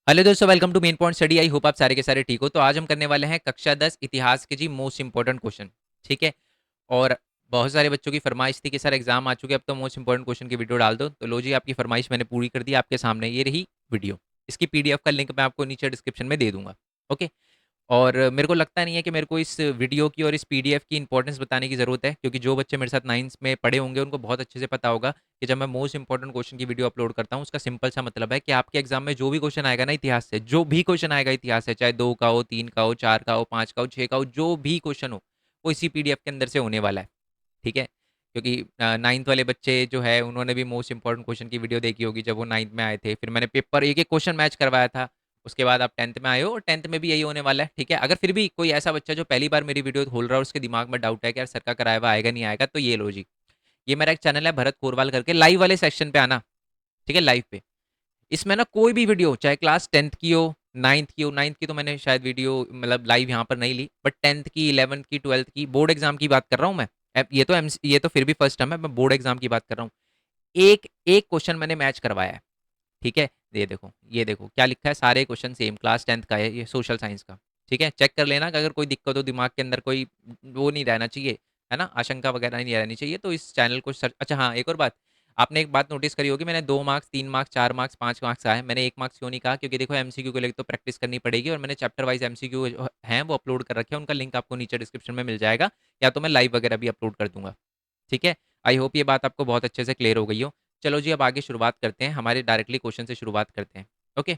Hello दोस्तों, welcome to main point study. I hope आप सारे के सारे ठीक हो। तो आज हम करने वाले हैं कक्षा 10 इतिहास के जी मोस्ट इंपॉर्टेंट क्वेश्चन। ठीक है। और बहुत सारे बच्चों की फरमाइश थी कि सर एग्जाम आ चुके हैं, अब तो मोस्ट इंपॉर्टेंट क्वेश्चन की वीडियो डाल दो। तो लो जी, आपकी फरमाइश मैंने पूरी कर दी। आपके सामने ये रही वीडियो। इसकी पीडीएफ का लिंक मैं आपको नीचे डिस्क्रिप्शन में दे दूंगा। ओके। और मेरे को लगता नहीं है कि मेरे को इस वीडियो की और इस पीडीएफ की इंपॉर्टेंस बताने की ज़रूरत है, क्योंकि जो बच्चे मेरे साथ नाइन्थ में पढ़े होंगे उनको बहुत अच्छे से पता होगा कि जब मैं मोस्ट इंपॉर्टेंट क्वेश्चन की वीडियो अपलोड करता हूँ, उसका सिंपल सा मतलब है कि आपके एग्जाम में जो भी क्वेश्चन आएगा ना इतिहास से, जो भी क्वेश्चन आएगा इतिहास से, चाहे 2 का हो, 3 का हो, 4 का हो, 5 का हो, 6 का हो, जो भी क्वेश्चन हो वो इसी पीडीएफ के अंदर से होने वाला है। ठीक है। क्योंकि नाइन्थ वाले बच्चे जो है उन्होंने भी मोस्ट इंपॉर्टेंट क्वेश्चन की वीडियो देखी होगी जब वो नाइन्थ में आए थे। फिर मैंने पेपर एक एक क्वेश्चन मैच करवाया था। उसके बाद आप टेंथ में आए हो और टेंथ में भी यही होने वाला है। ठीक है। अगर फिर भी कोई ऐसा बच्चा जो पहली बार मेरी वीडियो खोल रहा है और उसके दिमाग में डाउट है कि यार सर का कराया हुआ आएगा नहीं आएगा, तो ये लो जी, ये मेरा एक चैनल है भरत कोरवाल करके, लाइव वाले सेक्शन पे आना। ठीक है, लाइव पे। इसमें ना कोई भी वीडियो, चाहे क्लास टेंथ की हो, नाइन्थ की हो, नाइन्थ की तो मैंने शायद वीडियो मतलब लाइव यहाँ पर नहीं ली, बट टेंथ की, इलेवंथ की, ट्वेल्थ की, बोर्ड एग्जाम की बात कर रहा हूँ मैं। ये तो फिर भी फर्स्ट टाइम है, मैं बोर्ड एग्जाम की बात कर रहा हूँ। एक एक क्वेश्चन मैंने मैच करवाया है। ठीक है। ये देखो क्या लिखा है, सारे क्वेश्चन सेम, क्लास टेंथ का है ये, सोशल साइंस का। ठीक है, चेक कर लेना कि अगर कोई दिक्कत हो, दिमाग के अंदर कोई वो नहीं रहना चाहिए, है ना, आशंका वगैरह नहीं रहनी चाहिए, तो इस चैनल को सर्च। अच्छा हाँ, एक और बात, आपने एक बात नोटिस करी होगी, मैंने 2 मार्क्स, 3 मार्क्स, 4 मार्क्स, 5 मार्क्स आए, मैंने 1 मार्क्स क्यों नहीं कहा, क्योंकि देखो एमसीक्यू को लेकर तो प्रैक्टिस करनी पड़ेगी, और मैंने चैप्टर वाइज एमसीक्यू हैं वो अपलोड कर रखे हैं, उनका लिंक आपको नीचे डिस्क्रिप्शन में मिल जाएगा, या तो मैं लाइव वगैरह भी अपलोड कर दूंगा। ठीक है। आई होप ये बात आपको बहुत अच्छे से क्लियर हो गई हो। चलो जी, अब आगे शुरुआत करते हैं, हमारे डायरेक्टली क्वेश्चन से शुरुआत करते हैं। ओके।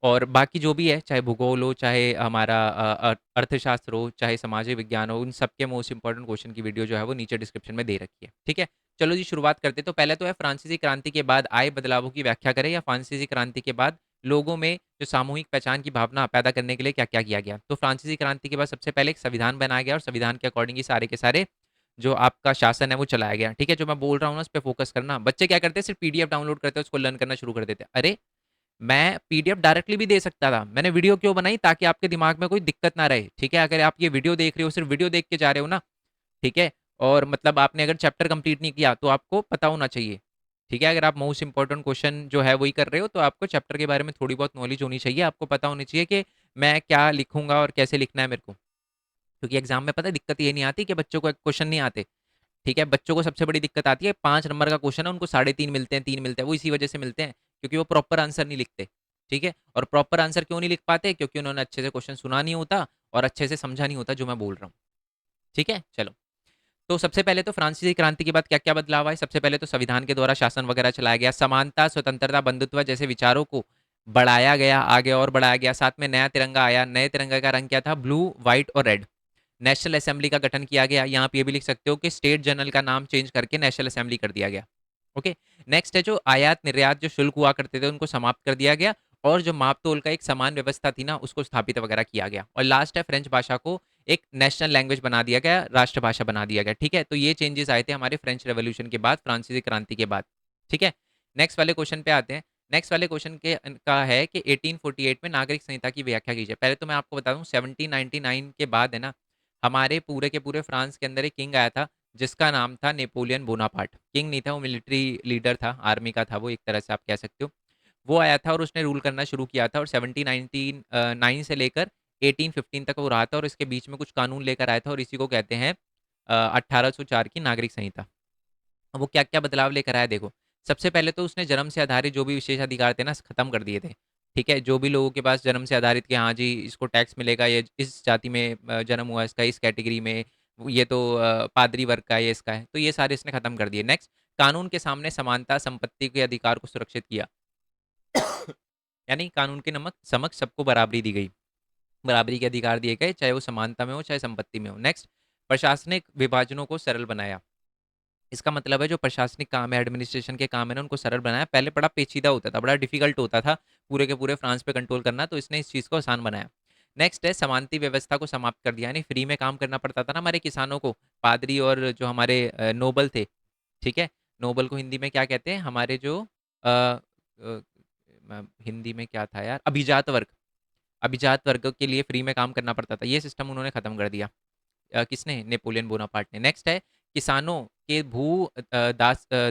और बाकी जो भी है, चाहे भूगोल हो, चाहे हमारा अर्थशास्त्र हो, चाहे सामाजिक विज्ञान हो, उन सबके मोस्ट इंपॉर्टेंट क्वेश्चन की वीडियो जो है वो नीचे डिस्क्रिप्शन में दे रखी है। ठीक है। चलो जी, शुरुआत करते हैं। तो पहले तो है, फ्रांसीसी क्रांति के बाद आए बदलावों की व्याख्या करें, या फ्रांसीसी क्रांति के बाद लोगों में जो सामूहिक पहचान की भावना पैदा करने के लिए क्या क्या किया गया। तो फ्रांसीसी क्रांति के बाद सबसे पहले एक संविधान बनाया गया, और संविधान के अकॉर्डिंग ही सारे के सारे जो आपका शासन है वो चलाया गया। ठीक है। जो मैं बोल रहा हूँ ना, उस पर फोकस करना। बच्चे क्या करते हैं, सिर्फ पीडीएफ डाउनलोड करते हैं, उसको लर्न करना शुरू कर देते हैं। अरे, मैं पीडीएफ डायरेक्टली भी दे सकता था, मैंने वीडियो क्यों बनाई, ताकि आपके दिमाग में कोई दिक्कत ना रहे। ठीक है। अगर आप ये वीडियो देख रहे हो, सिर्फ वीडियो देख के जा रहे हो ना, ठीक है, और मतलब आपने अगर चैप्टर कंप्लीट नहीं किया, तो आपको पता होना चाहिए। ठीक है। अगर आप मोस्ट इंपॉर्टेंट क्वेश्चन जो है वही कर रहे हो, तो आपको चैप्टर के बारे में थोड़ी बहुत नॉलेज होनी चाहिए, आपको पता होनी चाहिए कि मैं क्या लिखूंगा और कैसे लिखना है मेरे को। क्योंकि एग्जाम में पता है दिक्कत ये नहीं आती कि बच्चों को क्वेश्चन नहीं आते। ठीक है। बच्चों को सबसे बड़ी दिक्कत आती है, 5 नंबर का क्वेश्चन है, उनको 3.5 मिलते हैं, 3 मिलते हैं, वो इसी वजह से मिलते हैं, क्योंकि वो प्रॉपर आंसर नहीं लिखते। ठीक है। और प्रॉपर आंसर क्यों नहीं लिख पाते, क्योंकि उन्होंने अच्छे से क्वेश्चन सुना नहीं होता और अच्छे से समझा नहीं होता जो मैं बोल रहा हूँ। ठीक है। चलो, तो सबसे पहले तो फ्रांसीसी क्रांति के बाद क्या क्या बदलाव आए। सबसे पहले तो संविधान के द्वारा शासन वगैरह चलाया गया, समानता, स्वतंत्रता, बंधुत्व जैसे विचारों को बढ़ाया गया, आगे और बढ़ाया गया। साथ में नया तिरंगा आया। नए तिरंगा का रंग क्या था, ब्लू, व्हाइट और रेड। नेशनल असेंबली का गठन किया गया, यहाँ पे ये भी लिख सकते हो कि स्टेट जनरल का नाम चेंज करके नेशनल असेंबली कर दिया गया। ओके। नेक्स्ट है, जो आयात निर्यात जो शुल्क हुआ करते थे उनको समाप्त कर दिया गया, और जो माप तोल का एक समान व्यवस्था थी ना, उसको स्थापित वगैरह किया गया। और लास्ट है, फ्रेंच भाषा को एक नेशनल लैंग्वेज बना दिया गया, राष्ट्रभाषा बना दिया गया। ठीक है। तो ये चेंजेस आए थे हमारे फ्रेंच रेवोल्यूशन के बाद, फ्रांसीसी क्रांति के बाद। ठीक है। नेक्स्ट वाले क्वेश्चन पे आते हैं। नेक्स्ट वाले क्वेश्चन के का है कि 1848 में नागरिक संहिता की व्याख्या कीजिए। पहले तो मैं आपको बता दूं, 1799 के बाद है ना, हमारे पूरे के पूरे फ्रांस के अंदर एक किंग आया था, जिसका नाम था नेपोलियन बोनापार्ट। किंग नहीं था वो, मिलिट्री लीडर था, आर्मी का था वो, एक तरह से आप कह सकते हो। वो आया था और उसने रूल करना शुरू किया था, और 1799 से लेकर 1815 तक वो रहा था, और इसके बीच में कुछ कानून लेकर आया था, और इसी को कहते हैं 1804 की नागरिक संहिता। वो क्या क्या बदलाव लेकर आया देखो। सबसे पहले तो उसने जन्म से आधारित जो भी विशेष अधिकार थे ना, खत्म कर दिए थे। ठीक है। जो भी लोगों के पास जन्म से आधारित कि हाँ जी इसको टैक्स मिलेगा, ये इस जाति में जन्म हुआ, इसका इस कैटेगरी में, ये तो पादरी वर्ग का है, ये इसका है, तो ये सारे इसने खत्म कर दिए। नेक्स्ट, कानून के सामने समानता, संपत्ति के अधिकार को सुरक्षित किया। यानी कानून के नमक समक्ष सबको बराबरी दी गई, बराबरी के अधिकार दिए गए, चाहे वो समानता में हो चाहे संपत्ति में हो। नेक्स्ट, प्रशासनिक विभाजनों को सरल बनाया। इसका मतलब है जो प्रशासनिक काम है, एडमिनिस्ट्रेशन के काम है ना, उनको सरल बनाया। पहले बड़ा पेचीदा होता था, बड़ा डिफिकल्ट होता था पूरे के पूरे फ्रांस पे कंट्रोल करना, तो इसने इस चीज़ को आसान बनाया। नेक्स्ट है, समानती व्यवस्था को समाप्त कर दिया, यानी फ्री में काम करना पड़ता था ना हमारे किसानों को, पादरी और जो हमारे नोबल थे। ठीक है। नोबल को हिंदी में क्या कहते हैं, हमारे जो हिंदी में क्या था यार, अभिजात वर्ग। अभिजात वर्ग के लिए फ्री में काम करना पड़ता था, ये सिस्टम उन्होंने खत्म कर दिया। किसने, नेपोलियन बोनापार्ट ने। नेक्स्ट है, किसानों के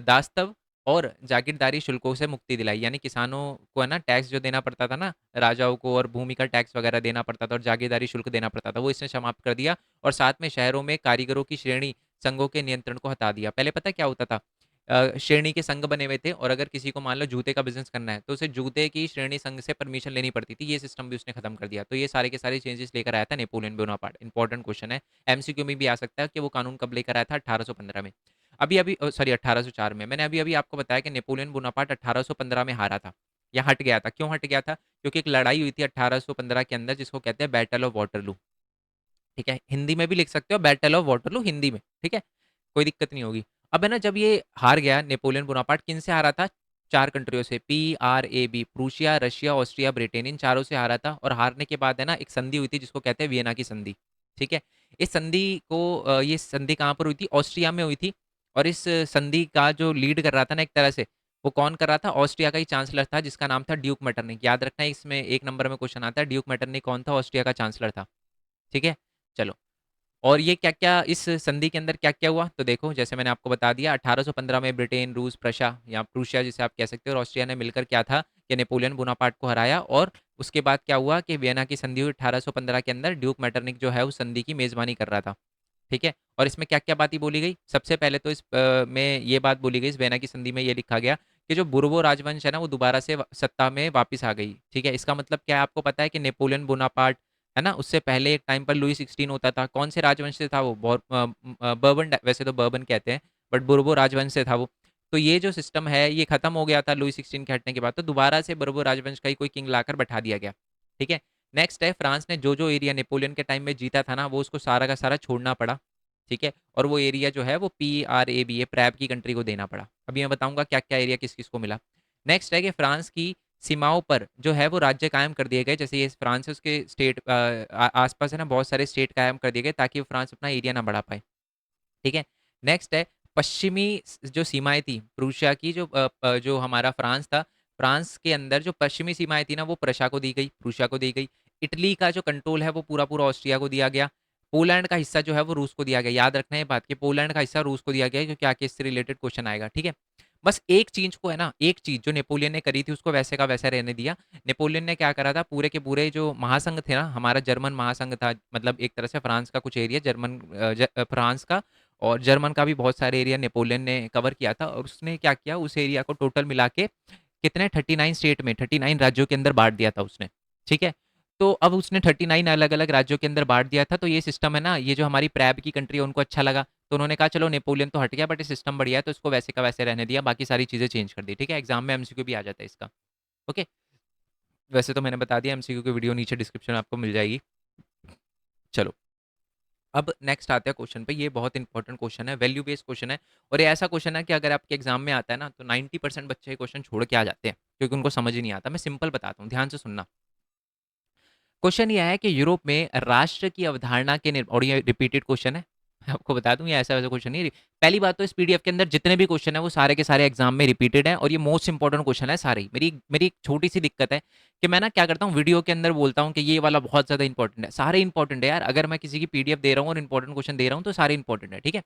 दास्तव और जागीरदारी शुल्कों से मुक्ति दिलाई, यानी किसानों को है ना टैक्स जो देना पड़ता था ना, राजाओं को, और भूमि का टैक्स वगैरह देना पड़ता था और जागीरदारी शुल्क देना पड़ता था, वो इसने समाप्त कर दिया। और साथ में शहरों में कारीगरों की श्रेणी संघों के नियंत्रण को हटा दिया। पहले पता है क्या होता था? श्रेणी के संघ बने हुए थे, और अगर किसी को मान लो जूते का बिजनेस करना है तो उसे जूते की श्रेणी संघ से परमिशन लेनी पड़ती थी। ये सिस्टम भी उसने खत्म कर दिया। तो ये सारे के सारे चेंजेस लेकर आया था नेपोलियन बोनापार्ट। इंपॉर्टेंट क्वेश्चन है, एमसीक्यू में भी आ सकता है कि वो कानून कब लेकर आया था, 1815 में। अभी अभी सॉरी 1804 में। मैंने अभी अभी आपको बताया कि नेपोलियन बोनापार्ट 1815 में हारा था, या हट गया था। क्यों हट गया था? क्योंकि एक लड़ाई हुई थी 1815 के अंदर, जिसको कहते हैं बैटल ऑफ वाटरलू। ठीक है, हिंदी में भी लिख सकते हो बैटल ऑफ वाटरलू, हिंदी में, ठीक है, कोई दिक्कत नहीं होगी। अब है ना, जब ये हार गया नेपोलियन बोनापार्ट, किन से हारा था? 4 कंट्रियों से, PRAB, Prussia, Russia, Austria, Britain, इन चारों से हारा था। और हारने के बाद है ना, एक संधि हुई थी जिसको कहते हैं वियना की संधि। ठीक है, इस संधि को ये संधि कहाँ पर हुई थी? ऑस्ट्रिया में हुई थी। और इस संधि का जो लीड कर रहा था ना, एक तरह से, वो कौन कर रहा था? ऑस्ट्रिया का ही चांसलर था, जिसका नाम था ड्यूक मेटरनिक। याद रखना है, इसमें 1 नंबर में क्वेश्चन आता है, ड्यूक मेटरनिक कौन था? ऑस्ट्रिया का चांसलर था। ठीक है, चलो। और ये क्या-क्या इस संधि के अंदर क्या-क्या हुआ? तो देखो, जैसे मैंने आपको बता दिया, 1815 में ब्रिटेन, रूस, प्रशा या प्रूशिया जिसे आप कह सकते हो, और ऑस्ट्रिया ने मिलकर क्या था कि नेपोलियन बोनापार्ट को हराया। और उसके बाद क्या हुआ कि वियना की संधि हुई 1815 के अंदर। ड्यूक मेटरनिक जो है उस संधि की मेज़बानी कर रहा था। ठीक है, और इसमें क्या-क्या बातें बोली गई? सबसे पहले तो इस में ये बात बोली गई, इस वियना की संधि में ये लिखा गया कि जो बुर्बो राजवंश है ना, वो दोबारा से सत्ता में वापस आ गई। ठीक है, इसका मतलब क्या है? आपको पता है कि नेपोलियन बोनापार्ट है ना, उससे पहले एक टाइम पर लुई 16 होता था। कौन से राजवंश से था वो? बर्बन, वैसे तो बर्बन कहते हैं, बट बुर्बो राजवंश से था वो। तो ये जो सिस्टम है ये खत्म हो गया था लुई 16 के हटने के बाद, तो दोबारा से बुर्बो राजवंश का ही कोई किंग लाकर बैठा दिया गया। ठीक है, नेक्स्ट है, फ्रांस ने जो एरिया नेपोलियन के टाइम में जीता था ना, वो उसको सारा का सारा छोड़ना पड़ा। ठीक है, और वो एरिया जो है वो PRAB, ये प्रैब की कंट्री को देना पड़ा। अभी मैं बताऊंगा क्या क्या एरिया किस किस को मिला। नेक्स्ट है कि फ्रांस की सीमाओं पर जो है वो राज्य कायम कर दिए गए। जैसे ये फ्रांस है, उसके स्टेट आसपास है ना, बहुत सारे स्टेट कायम कर दिए गए ताकि फ्रांस अपना एरिया ना बढ़ा पाए। ठीक है, नेक्स्ट है, पश्चिमी जो सीमाएं थी प्रूशिया की, जो हमारा फ्रांस था, फ्रांस के अंदर जो पश्चिमी सीमाएं थी ना, वो प्रशा को दी गई, प्रूशिया को दी गई। इटली का जो कंट्रोल है वो पूरा पूरा ऑस्ट्रिया को दिया गया। पोलैंड का हिस्सा जो है वो रूस को दिया गया। याद रखना है बात कि पोलैंड का हिस्सा रूस को दिया गया है, क्योंकि आगे इससे रिलेटेड क्वेश्चन आएगा। ठीक है, बस एक चीज को है ना, एक चीज जो नेपोलियन ने करी थी उसको वैसे का वैसे रहने दिया। नेपोलियन ने क्या करा था, पूरे के पूरे जो महासंघ थे ना, हमारा जर्मन महासंघ था, मतलब एक तरह से फ्रांस का कुछ एरिया, फ्रांस का और जर्मन का भी बहुत सारे एरिया नेपोलियन ने कवर किया था। और उसने क्या किया, उस एरिया को टोटल मिला के कितने 39 स्टेट में, 39 राज्यों के अंदर बांट दिया था उसने। ठीक है, तो अब उसने 39 अलग अलग राज्यों के अंदर बांट दिया था। तो ये सिस्टम है ना, ये जो हमारी प्रैब की कंट्री है उनको अच्छा लगा, तो उन्होंने कहा चलो नेपोलियन तो हट गया बट ये सिस्टम बढ़िया है, तो इसको वैसे का वैसे रहने दिया, बाकी सारी चीज़ें चेंज कर दी। ठीक है, एग्जाम में एमसीक्यू भी आ जाता है इसका। ओके, वैसे तो मैंने बता दिया, एमसीक्यू की वीडियो नीचे डिस्क्रिप्शन में आपको मिल जाएगी। चलो, अब नेक्स्ट आते हैं क्वेश्चन पे। ये बहुत इंपॉर्टेंट क्वेश्चन है, वैल्यू बेस्ड क्वेश्चन है। और ये ऐसा क्वेश्चन है कि अगर आपके एग्जाम में आता है ना, तो 90% बच्चे क्वेश्चन छोड़ के आ जाते हैं, क्योंकि उनको समझ ही नहीं आता। मैं सिंपल बताता हूँ, ध्यान से सुनना। क्वेश्चन ये है कि यूरोप में राष्ट्र की अवधारणा के और ये रिपीटेड क्वेश्चन है, मैं आपको बता दूं, ये ऐसा वैसा क्वेश्चन नहीं है। पहली बात तो इस पीडीएफ के अंदर जितने भी क्वेश्चन है वो सारे के सारे एग्जाम में रिपीटेड है, और ये मोस्ट इंपॉर्टेंट क्वेश्चन है सारे। मेरी मेरी एक छोटी सी दिक्कत है कि मैं ना क्या करता हूँ, वीडियो के अंदर बोलता हूँ कि ये वाला बहुत ज्यादा इंपॉर्टेंट है। सारे इंपॉर्टेंट है यार, अगर मैं किसी की पीडीएफ दे रहा हूँ और इंपॉर्टेंट क्वेश्चन दे रहा हूँ तो सारे इंपॉर्टेंट है। ठीक है,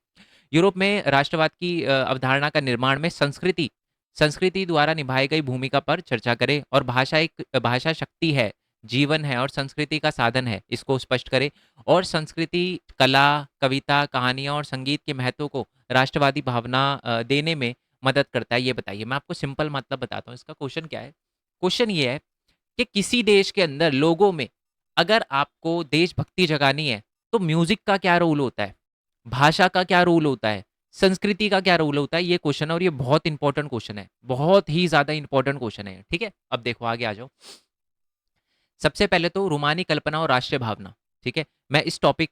यूरोप में राष्ट्रवाद की अवधारणा का निर्माण में संस्कृति संस्कृति द्वारा निभाई गई भूमिका पर चर्चा करें। और भाषा शक्ति है, जीवन है और संस्कृति का साधन है, इसको स्पष्ट करें। और संस्कृति, कला, कविता, कहानियां और संगीत के महत्व को राष्ट्रवादी भावना देने में मदद करता है, ये बताइए। मैं आपको सिंपल मतलब बताता हूँ इसका। क्वेश्चन क्या है? क्वेश्चन ये है कि किसी देश के अंदर लोगों में अगर आपको देशभक्ति जगानी है तो म्यूजिक का क्या रोल होता है, भाषा का क्या रोल होता है, संस्कृति का क्या रोल होता है, ये क्वेश्चन है। और ये बहुत इंपॉर्टेंट क्वेश्चन है, बहुत ही ज्यादा इंपॉर्टेंट क्वेश्चन है। ठीक है, अब देखो आगे आ जाओ। सबसे पहले तो रूमानी कल्पना और राष्ट्रीय भावना। ठीक है, मैं इस टॉपिक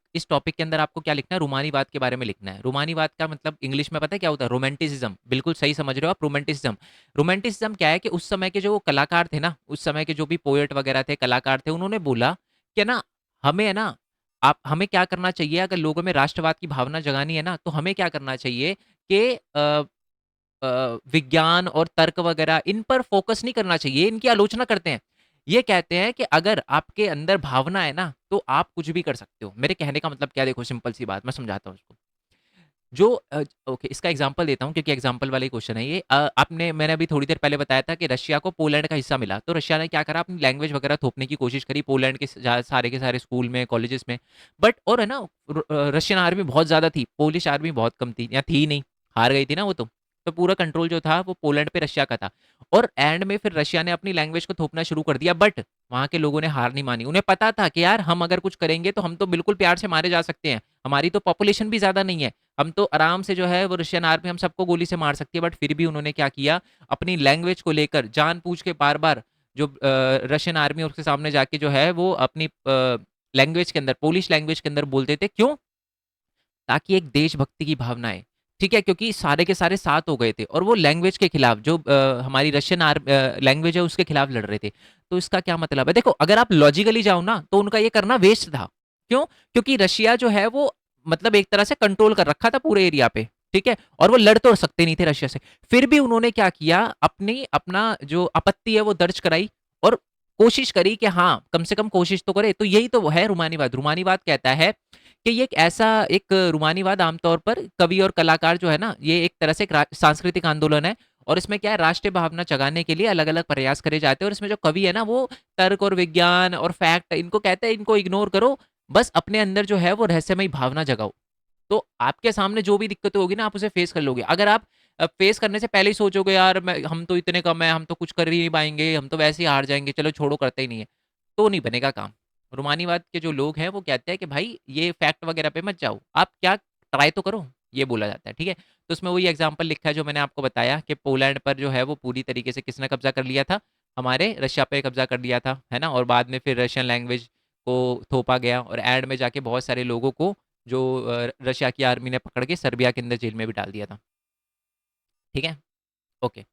के अंदर आपको क्या लिखना है, रूमानीवाद के बारे में लिखना है। रूमानीवाद का मतलब इंग्लिश में पता है क्या होता है? रोमांटिसिज्म। बिल्कुल सही समझ रहे हो आप, रोमांटिसिज्म। रोमांटिसिज्म क्या है कि उस समय के जो कलाकार थे ना, उस समय के जो भी पोएट वगैरह थे, कलाकार थे, उन्होंने बोला कि ना, हमें है ना, आप हमें क्या करना चाहिए, अगर लोगों में राष्ट्रवाद की भावना जगानी है ना, तो हमें क्या करना चाहिए कि विज्ञान और तर्क वगैरह इन पर फोकस नहीं करना चाहिए, इनकी आलोचना करते हैं। ये कहते हैं कि अगर आपके अंदर भावना है ना, तो आप कुछ भी कर सकते हो। मेरे कहने का मतलब क्या, देखो सिंपल सी बात मैं समझाता हूँ इसको। जो ओके, इसका एग्जांपल देता हूँ क्योंकि एग्जांपल वाला ही क्वेश्चन है ये। आपने मैंने अभी थोड़ी देर पहले बताया था कि रशिया को पोलैंड का हिस्सा मिला, तो रशिया ने क्या करा, अपनी लैंग्वेज वगैरह थोपने की कोशिश करी पोलैंड के सारे स्कूल में, कॉलेजेस में। बट और है ना, रशियन आर्मी बहुत ज़्यादा थी, पोलिश आर्मी बहुत कम थी, या थी नहीं, हार गई थी ना वो तो पूरा कंट्रोल जो था वो पोलैंड पे रशिया का था। और एंड में फिर रशिया ने अपनी लैंग्वेज को थोपना शुरू कर दिया, बट वहाँ के लोगों ने हार नहीं मानी। उन्हें पता था कि यार हम अगर कुछ करेंगे तो हम तो बिल्कुल प्यार से मारे जा सकते हैं, हमारी तो पॉपुलेशन भी ज़्यादा नहीं है, हम तो आराम से जो है वो रशियन आर्मी हम सबको गोली से मार सकती है। बट फिर भी उन्होंने क्या किया, अपनी लैंग्वेज को लेकर जानबूझ के बार बार जो रशियन आर्मी उसके सामने जाके जो है वो अपनी लैंग्वेज के अंदर, पोलिश लैंग्वेज के अंदर बोलते थे। क्यों? ताकि एक देशभक्ति की भावना है, ठीक है, क्योंकि सारे के सारे साथ हो गए थे और वो लैंग्वेज के खिलाफ, जो हमारी रशियन लैंग्वेज है उसके खिलाफ लड़ रहे थे। तो इसका क्या मतलब है, देखो अगर आप लॉजिकली जाओ ना तो उनका ये करना वेस्ट था। क्यों? क्योंकि रशिया जो है वो मतलब एक तरह से कंट्रोल कर रखा था पूरे एरिया पे, ठीक है, और वो लड़ तो सकते नहीं थे रशिया से। फिर भी उन्होंने क्या किया, अपनी अपना जो आपत्ति है वो दर्ज कराई और कोशिश करी कि हाँ कम से कम कोशिश तो करे। तो यही तो है रूमानीवाद। रूमानीवाद कहता है कि ये एक ऐसा एक रूमानीवाद आमतौर पर कवि और कलाकार जो है ना, ये एक तरह से एक सांस्कृतिक आंदोलन है। और इसमें क्या है, राष्ट्रीय भावना जगाने के लिए अलग अलग प्रयास करे जाते हैं। और इसमें जो कवि है ना वो तर्क और विज्ञान और फैक्ट इनको कहते हैं, इनको इग्नोर करो, बस अपने अंदर जो है वो रहस्यमय भावना जगाओ। तो आपके सामने जो भी दिक्कतें होगी ना आप उसे फेस कर लोगे। अगर आप फेस करने से पहले ही सोचोगे यार मैं हम तो इतने कम है, हम तो कुछ कर ही नहीं पाएंगे, हम तो वैसे ही हार जाएंगे, चलो छोड़ो करते ही नहीं है, तो नहीं बनेगा काम। रोमानीवाद के जो लोग हैं वो कहते हैं कि भाई ये फैक्ट वगैरह पे मत जाओ, आप क्या ट्राई तो करो, ये बोला जाता है, ठीक है। तो उसमें वही एग्जाम्पल लिखा है जो मैंने आपको बताया कि पोलैंड पर जो है वो पूरी तरीके से किसने कब्जा कर लिया था, हमारे रशिया पे कब्जा कर लिया था, है ना। और बाद में फिर रशियन लैंग्वेज को थोपा गया और एंड में जाके बहुत सारे लोगों को जो रशिया की आर्मी ने पकड़ के सर्बिया के अंदर जेल में भी डाल दिया था, ठीक है। ओके,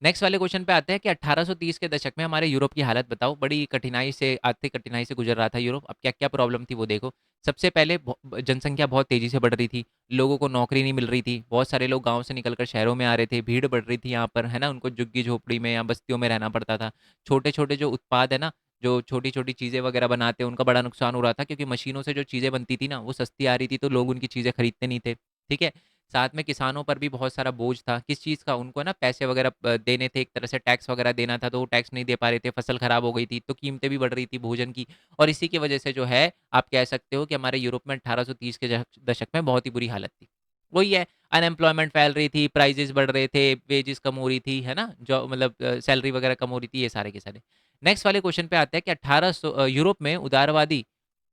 नेक्स्ट वाले क्वेश्चन पे आते हैं कि 1830 के दशक में हमारे यूरोप की हालत बताओ। बड़ी कठिनाई से, आर्थिक कठिनाई से गुजर रहा था यूरोप। अब क्या क्या प्रॉब्लम थी वो देखो। सबसे पहले जनसंख्या बहुत तेजी से बढ़ रही थी, लोगों को नौकरी नहीं मिल रही थी, बहुत सारे लोग गांव से निकलकर शहरों में आ रहे थे, भीड़ बढ़ रही थी यहाँ पर, है ना, उनको झुग्गी झोपड़ी में या बस्तियों में रहना पड़ता था। छोटे छोटे जो उत्पाद है ना, जो छोटी छोटी चीज़ें वगैरह बनाते हैं उनका बड़ा नुकसान हो रहा था, क्योंकि मशीनों से जो चीज़ें बनती थी ना वो सस्ती आ रही थी, तो लोग उनकी चीज़ें खरीदते नहीं थे, ठीक है। साथ में किसानों पर भी बहुत सारा बोझ था, किस चीज़ का, उनको ना पैसे वगैरह देने थे, एक तरह से टैक्स वगैरह देना था, तो वो टैक्स नहीं दे पा रहे थे, फसल खराब हो गई थी, तो कीमतें भी बढ़ रही थी भोजन की। और इसी की वजह से जो है आप कह सकते हो कि हमारे यूरोप में 1830 के दशक में बहुत ही बुरी हालत थी। वही है, अनएम्प्लॉयमेंट फैल रही थी, प्राइजेस बढ़ रहे थे, वेजेस कम हो रही थी, है ना, जो मतलब सैलरी वगैरह कम हो रही थी, ये सारे के सारे। नेक्स्ट वाले क्वेश्चन पे आते हैं कि 1800 यूरोप में उदारवादी,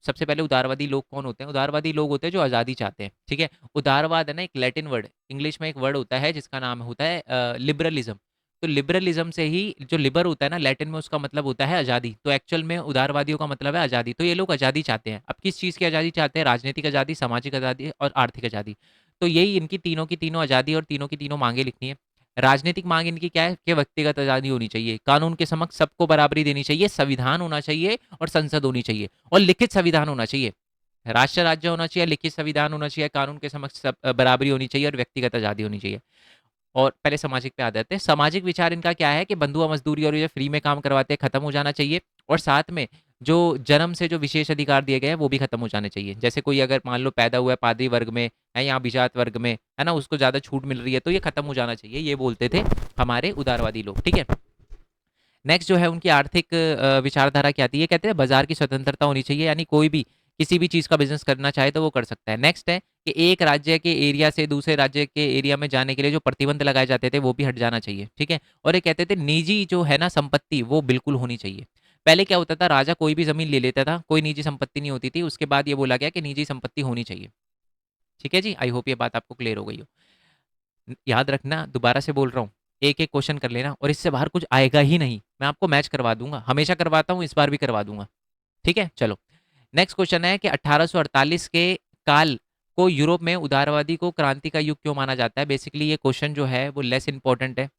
सबसे पहले उदारवादी लोग कौन होते हैं। उदारवादी लोग होते हैं जो आज़ादी चाहते हैं, ठीक है। उदारवाद है ना, एक लैटिन वर्ड, इंग्लिश में एक वर्ड होता है जिसका नाम होता है लिबरलिज्म। तो लिबरलिज्म से ही जो लिबर होता है ना लैटिन में, उसका मतलब होता है आज़ादी। तो एक्चुअल में उदारवादियों का मतलब है आज़ादी। तो ये लोग आज़ादी चाहते हैं। अब किस चीज़ की आज़ादी चाहते हैं, राजनीतिक आज़ादी, सामाजिक आज़ादी और आर्थिक आज़ादी। तो यही इनकी तीनों की तीनों आज़ादी और तीनों की तीनों मांगे लिखनी है। राजनीतिक मांग इनकी क्या है कि व्यक्तिगत आज़ादी होनी चाहिए, कानून के समक्ष सबको बराबरी देनी चाहिए, संविधान होना चाहिए और संसद होनी चाहिए, और लिखित संविधान होना चाहिए। राष्ट्र राज्य होना चाहिए, लिखित संविधान होना चाहिए, कानून के समक्ष सब बराबरी होनी चाहिए और व्यक्तिगत आज़ादी होनी चाहिए। और पहले सामाजिक पे आ जाते हैं। सामाजिक विचार इनका क्या है कि बंधुआ मजदूरी और ये फ्री में काम करवाते हैं खत्म हो जाना चाहिए। और साथ में जो जन्म से जो विशेष अधिकार दिए गए हैं वो भी खत्म हो जाने चाहिए। जैसे कोई अगर मान लो पैदा हुआ है पादरी वर्ग में है या अभिजात वर्ग में, है ना, उसको ज़्यादा छूट मिल रही है, तो ये खत्म हो जाना चाहिए, ये बोलते थे हमारे उदारवादी लोग, ठीक है। नेक्स्ट जो है उनकी आर्थिक विचारधारा क्या थी, ये कहते हैं बाजार की स्वतंत्रता होनी चाहिए, यानी कोई भी किसी भी चीज़ का बिजनेस करना चाहे तो वो कर सकता है। नेक्स्ट है कि एक राज्य के एरिया से दूसरे राज्य के एरिया में जाने के लिए जो प्रतिबंध लगाए जाते थे वो भी हट जाना चाहिए, ठीक है। और ये कहते थे निजी जो है ना संपत्ति वो बिल्कुल होनी चाहिए। पहले क्या होता था, राजा कोई भी जमीन ले लेता था, कोई निजी संपत्ति नहीं होती थी। उसके बाद ये बोला गया कि निजी संपत्ति होनी चाहिए, ठीक है जी। आई होप ये बात आपको क्लियर हो गई हो। याद रखना, दोबारा से बोल रहा हूँ, एक एक क्वेश्चन कर लेना और इससे बाहर कुछ आएगा ही नहीं। मैं आपको मैच करवा दूंगा, हमेशा करवाता हूँ, इस बार भी करवा दूंगा, ठीक है। चलो, नेक्स्ट क्वेश्चन है कि 1848 के काल को यूरोप में उदारवादी को क्रांति का युग क्यों माना जाता है। बेसिकली ये क्वेश्चन जो है वो लेस इंपॉर्टेंट है।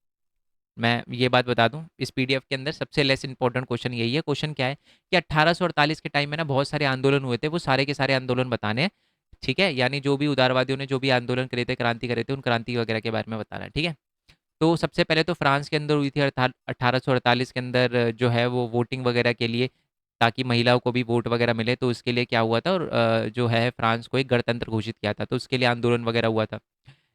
मैं ये बात बता दूं, इस पीडीएफ के अंदर सबसे लेस इंपॉर्टेंट क्वेश्चन यही है। क्वेश्चन क्या है कि 1848 के टाइम में ना बहुत सारे आंदोलन हुए थे, वो सारे के सारे आंदोलन बताने हैं, ठीक है। यानी जो भी उदारवादियों ने जो भी आंदोलन करे थे, क्रांति करे थे, उन क्रांति वगैरह के बारे में बताना है, ठीक है। तो सबसे पहले तो फ्रांस के अंदर हुई थी 1848 के अंदर, जो है वो वोटिंग वगैरह के लिए ताकि महिलाओं को भी वोट वगैरह मिले। तो उसके लिए क्या हुआ था, और जो है फ्रांस को एक गणतंत्र घोषित किया था, तो उसके लिए आंदोलन वगैरह हुआ था।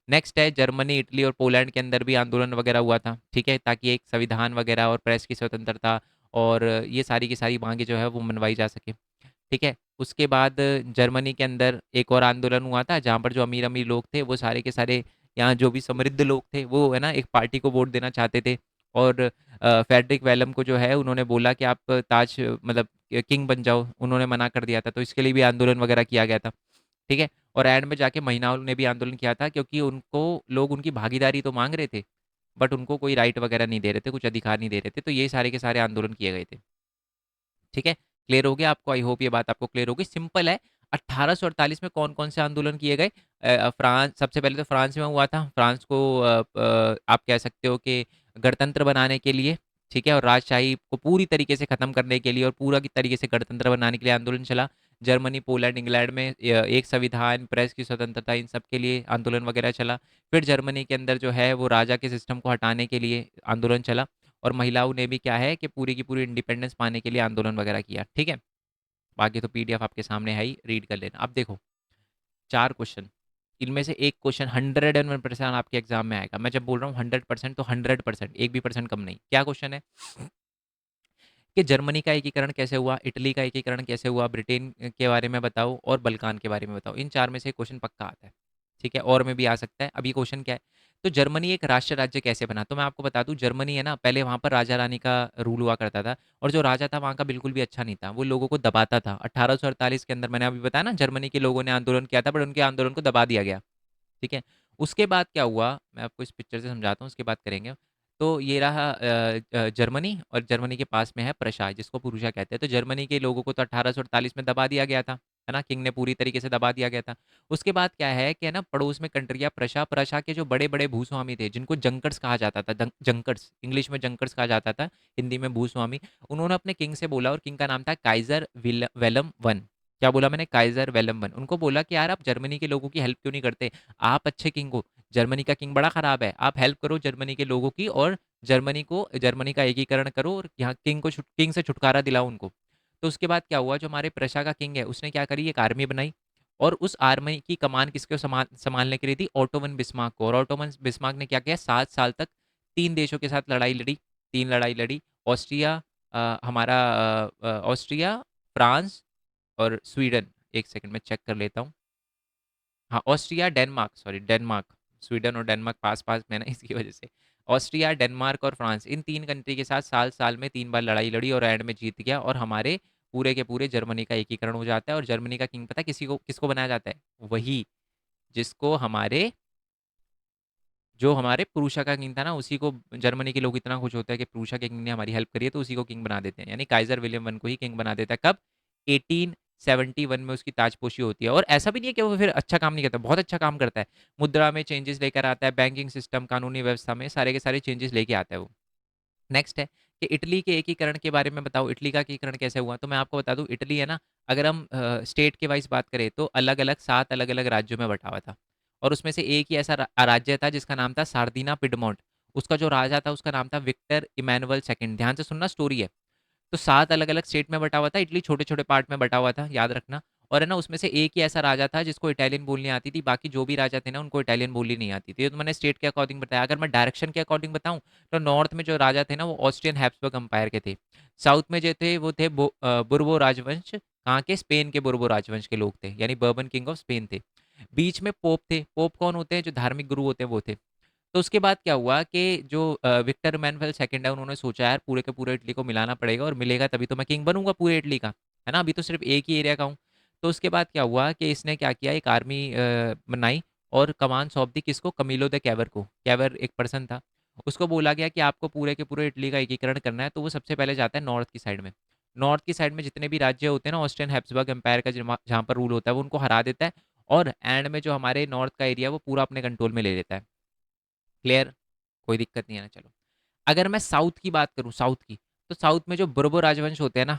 नेक्स्ट है जर्मनी, इटली और पोलैंड के अंदर भी आंदोलन वगैरह हुआ था, ठीक है, ताकि एक संविधान वगैरह और प्रेस की स्वतंत्रता और ये सारी की सारी मांगे जो है वो मनवाई जा सके, ठीक है। उसके बाद जर्मनी के अंदर एक और आंदोलन हुआ था, जहाँ पर जो अमीर अमीर लोग थे वो सारे के सारे, यहाँ जो भी समृद्ध लोग थे वो है ना एक पार्टी को वोट देना चाहते थे। और फेडरिक वेलम को जो है उन्होंने बोला कि आप ताज मतलब किंग बन जाओ, उन्होंने मना कर दिया था, तो इसके लिए भी आंदोलन वगैरह किया गया था, ठीक है। और एंड में जाके महिलाओं ने भी आंदोलन किया था, क्योंकि उनको लोग उनकी भागीदारी तो मांग रहे थे, बट उनको कोई राइट वगैरह नहीं दे रहे थे, कुछ अधिकार नहीं दे रहे थे, तो ये सारे के सारे आंदोलन किए गए थे, ठीक है। क्लियर हो गया आपको? आई होप ये बात आपको क्लियर होगी। सिंपल है। 1848 में कौन कौन से आंदोलन किए गए? फ्रांस, सबसे पहले तो फ्रांस में हुआ था, फ्रांस को आप कह सकते हो कि गणतंत्र बनाने के लिए, ठीक है, और राजशाही को पूरी तरीके से खत्म करने के लिए और पूरा की तरीके से गणतंत्र बनाने के लिए आंदोलन चला। जर्मनी, पोलैंड, इंग्लैंड में एक संविधान, प्रेस की स्वतंत्रता, इन सब के लिए आंदोलन वगैरह चला। फिर जर्मनी के अंदर जो है वो राजा के सिस्टम को हटाने के लिए आंदोलन चला। और महिलाओं ने भी क्या है कि पूरी की पूरी इंडिपेंडेंस पाने के लिए आंदोलन वगैरह किया, ठीक है। बाकी तो पीडीएफ आपके सामने है ही, रीड कर लेना। अब देखो, 4 क्वेश्चन, इनमें से एक क्वेश्चन 101% आपके एग्जाम में आएगा। मैं जब बोल रहा हूँ 100%, तो 100%, एक भी परसेंट कम नहीं। क्या क्वेश्चन है कि जर्मनी का एकीकरण कैसे हुआ, इटली का एकीकरण कैसे हुआ, ब्रिटेन के बारे में बताओ और बल्कान के बारे में बताओ। इन चार में से क्वेश्चन पक्का आता है, ठीक है, और में भी आ सकता है। अभी क्वेश्चन क्या है, तो जर्मनी एक राष्ट्र राज्य कैसे बना? तो मैं आपको बता दूं, जर्मनी है ना, पहले वहाँ पर राजा रानी का रूल हुआ करता था, और जो राजा था वहाँ का बिल्कुल भी अच्छा नहीं था, वो लोगों को दबाता था। 1848 के अंदर मैंने अभी बताया ना, जर्मनी के लोगों ने आंदोलन किया था, बट उनके आंदोलन को दबा दिया गया, ठीक है। उसके बाद क्या हुआ, मैं आपको इस पिक्चर से समझाता हूँ, उसके बाद करेंगे। तो ये रहा जर्मनी, और जर्मनी के पास में है प्रशा, जिसको पुरुषा कहते हैं। तो जर्मनी के लोगों को तो 1848 में दबा दिया गया था, है ना, किंग ने पूरी तरीके से दबा दिया गया था। उसके बाद क्या है कि है ना, पड़ोस में कंट्रिया प्रशा, प्रशा के जो बड़े बड़े भूस्वामी थे, जिनको जंकर्स कहा जाता था, जंकर्स, इंग्लिश में जंकर्स कहा जाता था, हिंदी में भूस्वामी, उन्होंने अपने किंग से बोला, और किंग का नाम था काइजर वेलम वन। क्या बोला मैंने? Kaiser Wilhelm one. उनको बोला कि यार आप जर्मनी के लोगों की हेल्प क्यों नहीं करते? आप अच्छे किंग हो, जर्मनी का किंग बड़ा खराब है, आप हेल्प करो जर्मनी के लोगों की, और जर्मनी का एकीकरण करो, और यहाँ किंग से छुटकारा दिलाओ उनको। तो उसके बाद क्या हुआ, जो हमारे प्रशा का किंग है उसने क्या करी, एक आर्मी बनाई, और उस आर्मी की कमान किसको संभालने के लिए थी? ओटोमन बिस्मार्क को। और ओटोमन बिस्मार्क ने क्या किया, 7 साल तक 3 देशों के साथ लड़ाई लड़ी, 3 लड़ाई लड़ी। ऑस्ट्रिया, ऑस्ट्रिया, फ्रांस और स्वीडन। एक सेकंड में चेक कर लेता हूँ। हाँ, Austria, Denmark, sorry Denmark, Sweden और डेनमार्क पास पास में ना, इसकी वजह से। ऑस्ट्रिया, डेनमार्क और फ्रांस, इन 3 कंट्री के साथ साल साल में 3 बार लड़ाई लड़ी, और एंड में जीत गया, और हमारे पूरे के पूरे जर्मनी का एकीकरण हो जाता है। और जर्मनी का किंग पता है किसी को किसको बनाया जाता है? वही जिसको हमारे, जो हमारे प्रूशा का किंग था ना, उसी को जर्मनी के लोग इतना खुश होते हैं कि प्रूशा के किंग ने हमारी हेल्प करी है, तो उसी को किंग बना देते हैं। यानी काइजर विलियम वन को ही किंग बना देता है। कब? 1871 में उसकी ताजपोशी होती है। और ऐसा भी नहीं है कि वो फिर अच्छा काम नहीं करता, बहुत अच्छा काम करता है। मुद्रा में चेंजेस लेकर आता है, बैंकिंग सिस्टम, कानूनी व्यवस्था में सारे के सारे चेंजेस लेके आता है वो। नेक्स्ट है कि इटली के एकीकरण के बारे में बताओ, इटली का एकीकरण कैसे हुआ? तो मैं आपको बता दूं, इटली है ना, अगर हम स्टेट के वाइज बात करें तो अलग अलग 7 अलग अलग राज्यों में बटा हुआ था। और उसमें से एक ही ऐसा राज्य था जिसका नाम था सार्दिना पिडमोंट। उसका जो राजा था उसका नाम था विक्टर इमानुअल सेकंड। ध्यान से सुनना, स्टोरी है। तो 7 अलग अलग स्टेट में बटा हुआ था, इटली छोटे छोटे पार्ट में बटा हुआ था, याद रखना। और है ना, उसमें से एक ही ऐसा राजा था जिसको इटालियन बोलनी आती थी, बाकी जो भी राजा थे ना उनको इटालियन बोलनी नहीं आती थी। ये तो मैंने स्टेट के अकॉर्डिंग बताया। अगर मैं डायरेक्शन के अकॉर्डिंग बताऊं, तो नॉर्थ में जो राजा थे ना वो ऑस्ट्रियन हैब्सबर्ग अंपायर के थे। साउथ में जो थे वो थे बुर्बो राजवंश, कहाँ के? स्पेन के बुर्बो राजवंश के लोग थे, यानी बर्बन किंग ऑफ स्पेन थे। बीच में पोप थे। पोप कौन होते हैं? जो धार्मिक गुरु होते हैं वो थे। तो उसके बाद क्या हुआ कि जो विक्टर मैनुअल सेकंड है, उन्होंने सोचा यार पूरे के पूरे इटली को मिलाना पड़ेगा, और मिलेगा तभी तो मैं किंग बनूंगा पूरे इटली का, है ना, अभी तो सिर्फ एक ही एरिया का हूँ। तो उसके बाद क्या हुआ कि इसने क्या किया, एक आर्मी बनाई, और कमान सौंप दी किसको? कमीलो द कैवर को। कैवर एक पर्सन था, उसको बोला गया कि आपको पूरे के पूरे इटली का एकीकरण करना है। तो वो सबसे पहले जाता है नॉर्थ की साइड में। नॉर्थ की साइड में जितने भी राज्य होते हैं ना, ऑस्ट्रियन हैब्सबर्ग एम्पायर का जहाँ पर रूल होता है, वो उनको हरा देता है। और एंड में जो हमारे नॉर्थ का एरिया है वो पूरा अपने कंट्रोल में ले लेता है। क्लियर? कोई दिक्कत नहीं है ना? चलो, अगर मैं साउथ की बात करूँ, साउथ की, तो साउथ में जो बुर्बो राजवंश होते हैं ना,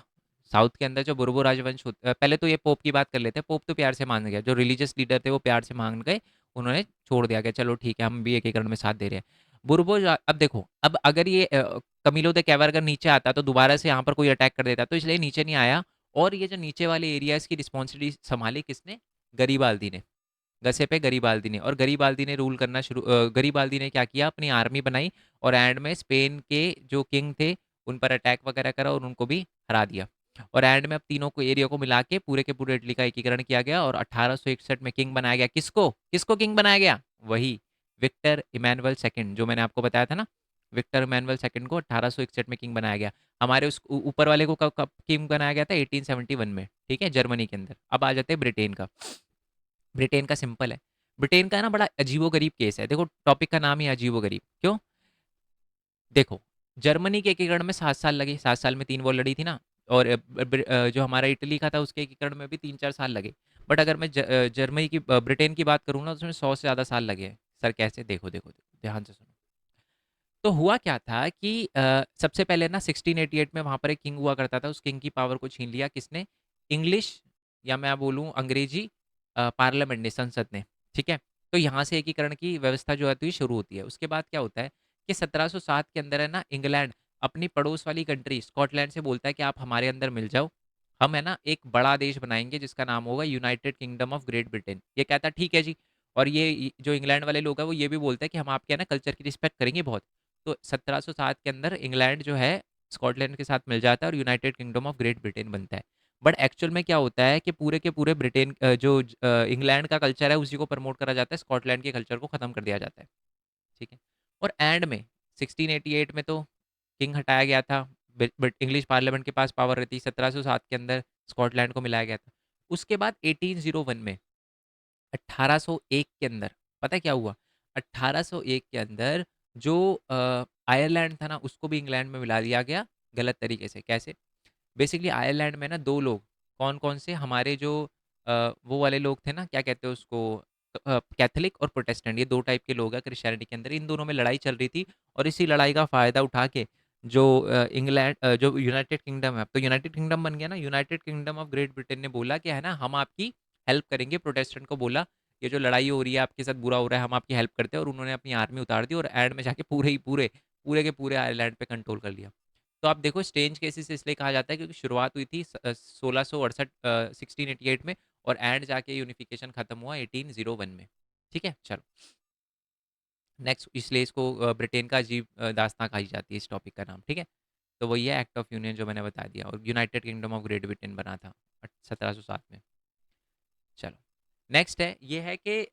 साउथ के अंदर जो बुर्बो राजवंश होते, पहले तो ये पोप की बात कर लेते हैं। पोप तो प्यार से मान गया, जो रिलीजियस लीडर थे वो प्यार से मान गए, उन्होंने छोड़ दिया, गया चलो ठीक है हम भी एकीकरण में साथ दे रहे हैं। बुरबोज अब देखो, अब अगर ये कमीलो द कैवर अगर नीचे आता तो दोबारा से यहाँ पर कोई अटैक कर देता, तो इसलिए नीचे नहीं आया। और ये जो नीचे वाले एरियाज की रिस्पॉन्सिबिलिटी संभाली किसने? गरीबाल्दी ने। गसे पे गरीबाल्दी ने, और गरीबाल्दी ने रूल करना गरीबाल्दी ने क्या किया, अपनी आर्मी बनाई और एंड में स्पेन के जो किंग थे उन पर अटैक वगैरह करा और उनको भी हरा दिया। और एंड में अब तीनों को एरिया को मिला के पूरे इटली का एकीकरण किया गया और 1861 में किंग बनाया गया। किसको किसको किंग बनाया गया? वही विक्टर इमैनुअल सेकंड, जो मैंने आपको बताया था ना। विक्टर इमैनुअल सेकंड को 1861 में किंग बनाया गया। हमारे उस ऊपर वाले को कब कब किंग बनाया गया था? 1871 में, ठीक है, जर्मनी के अंदर। अब आ जाते हैं ब्रिटेन का। ब्रिटेन का सिंपल है। ब्रिटेन का ना बड़ा अजीबो गरीब केस है। देखो टॉपिक का नाम ही अजीबो गरीब क्यों? देखो, जर्मनी के एकीकरण में 7 साल लगे, 7 साल में 3 वॉर लड़ी थी ना। और जो हमारा इटली का था उसके एकीकरण में भी 3-4 साल लगे। बट अगर मैं जर्मनी की ब्रिटेन की बात करूँ ना, तो उसमें 100 से ज़्यादा साल लगे हैं। सर कैसे? देखो देखो देखो, ध्यान से सुनो। तो हुआ क्या था कि सबसे पहले ना 1688 में वहाँ पर एक किंग हुआ करता था। उस किंग की पावर को छीन लिया किसने? इंग्लिश, या मैं बोलूँ अंग्रेजी पार्लियामेंट ने, संसद ने। ठीक है। तो यहाँ से एकीकरण की व्यवस्था जो है तो ये शुरू होती है। उसके बाद क्या होता है कि 1707 के अंदर है ना, इंग्लैंड अपनी पड़ोस वाली कंट्री स्कॉटलैंड से बोलता है कि आप हमारे अंदर मिल जाओ। हम है ना एक बड़ा देश बनाएंगे जिसका नाम होगा United kingdom of great Britain. ये कहता है ठीक है जी। और ये जो इंग्लैंड वाले लोग हैं वो ये भी बोलते हैं कि हम आपके है ना कल्चर की रिस्पेक्ट करेंगे बहुत। तो 1707 के अंदर इंग्लैंड जो है स्कॉटलैंड के साथ मिल जाता है और United kingdom of great Britain बनता है। बट एक्चुअल में क्या होता है कि पूरे के पूरे ब्रिटेन इंग्लैंड का कल्चर है उसी को प्रमोट करा जाता है, स्कॉटलैंड के कल्चर को खत्म कर दिया जाता है। ठीक है। और एंड में 1688 में तो किंग हटाया गया था। बट इंग्लिश पार्लियामेंट के पास पावर रहती, 1707 के अंदर स्कॉटलैंड को मिलाया गया था। उसके बाद 1801 में, 1801 के अंदर पता है क्या हुआ? 1801 के अंदर जो आयरलैंड था ना उसको भी इंग्लैंड में मिला दिया गया, गलत तरीके से। कैसे? बेसिकली आयरलैंड में ना दो लोग, कौन कौन से, हमारे जो वो वाले लोग थे ना, क्या कहते हैं उसको, कैथोलिक और प्रोटेस्टेंट, ये दो टाइप के लोग हैं क्रिश्चियनिटी के अंदर। इन दोनों में लड़ाई चल रही थी और इसी लड़ाई का फायदा उठा के जो जो यूनाइटेड किंगडम है, अब तो यूनाइटेड किंगडम बन गया ना, United kingdom of great Britain ने बोला कि है ना हम आपकी हेल्प करेंगे। प्रोटेस्टेंट को बोला ये जो लड़ाई हो रही है आपके साथ बुरा हो रहा है, हम आपकी हेल्प करते हैं। और उन्होंने अपनी आर्मी उतार दी और एंड में जाके पूरे के पूरे आयरलैंड पे कंट्रोल कर लिया। तो आप देखो स्ट्रेंज केसेस इसलिए कहा जाता है क्योंकि शुरुआत हुई थी 1668 1688 में, और एंड जाके यूनिफिकेशन खत्म हुआ 1801 में। ठीक है, चलो नेक्स्ट। इसलिए इसको ब्रिटेन का अजीब दास्तां कही जाती है इस टॉपिक का नाम। ठीक है। तो वही है एक्ट ऑफ यूनियन जो मैंने बता दिया, और United kingdom of great Britain बना था 1707 में। चलो नेक्स्ट है, ये है कि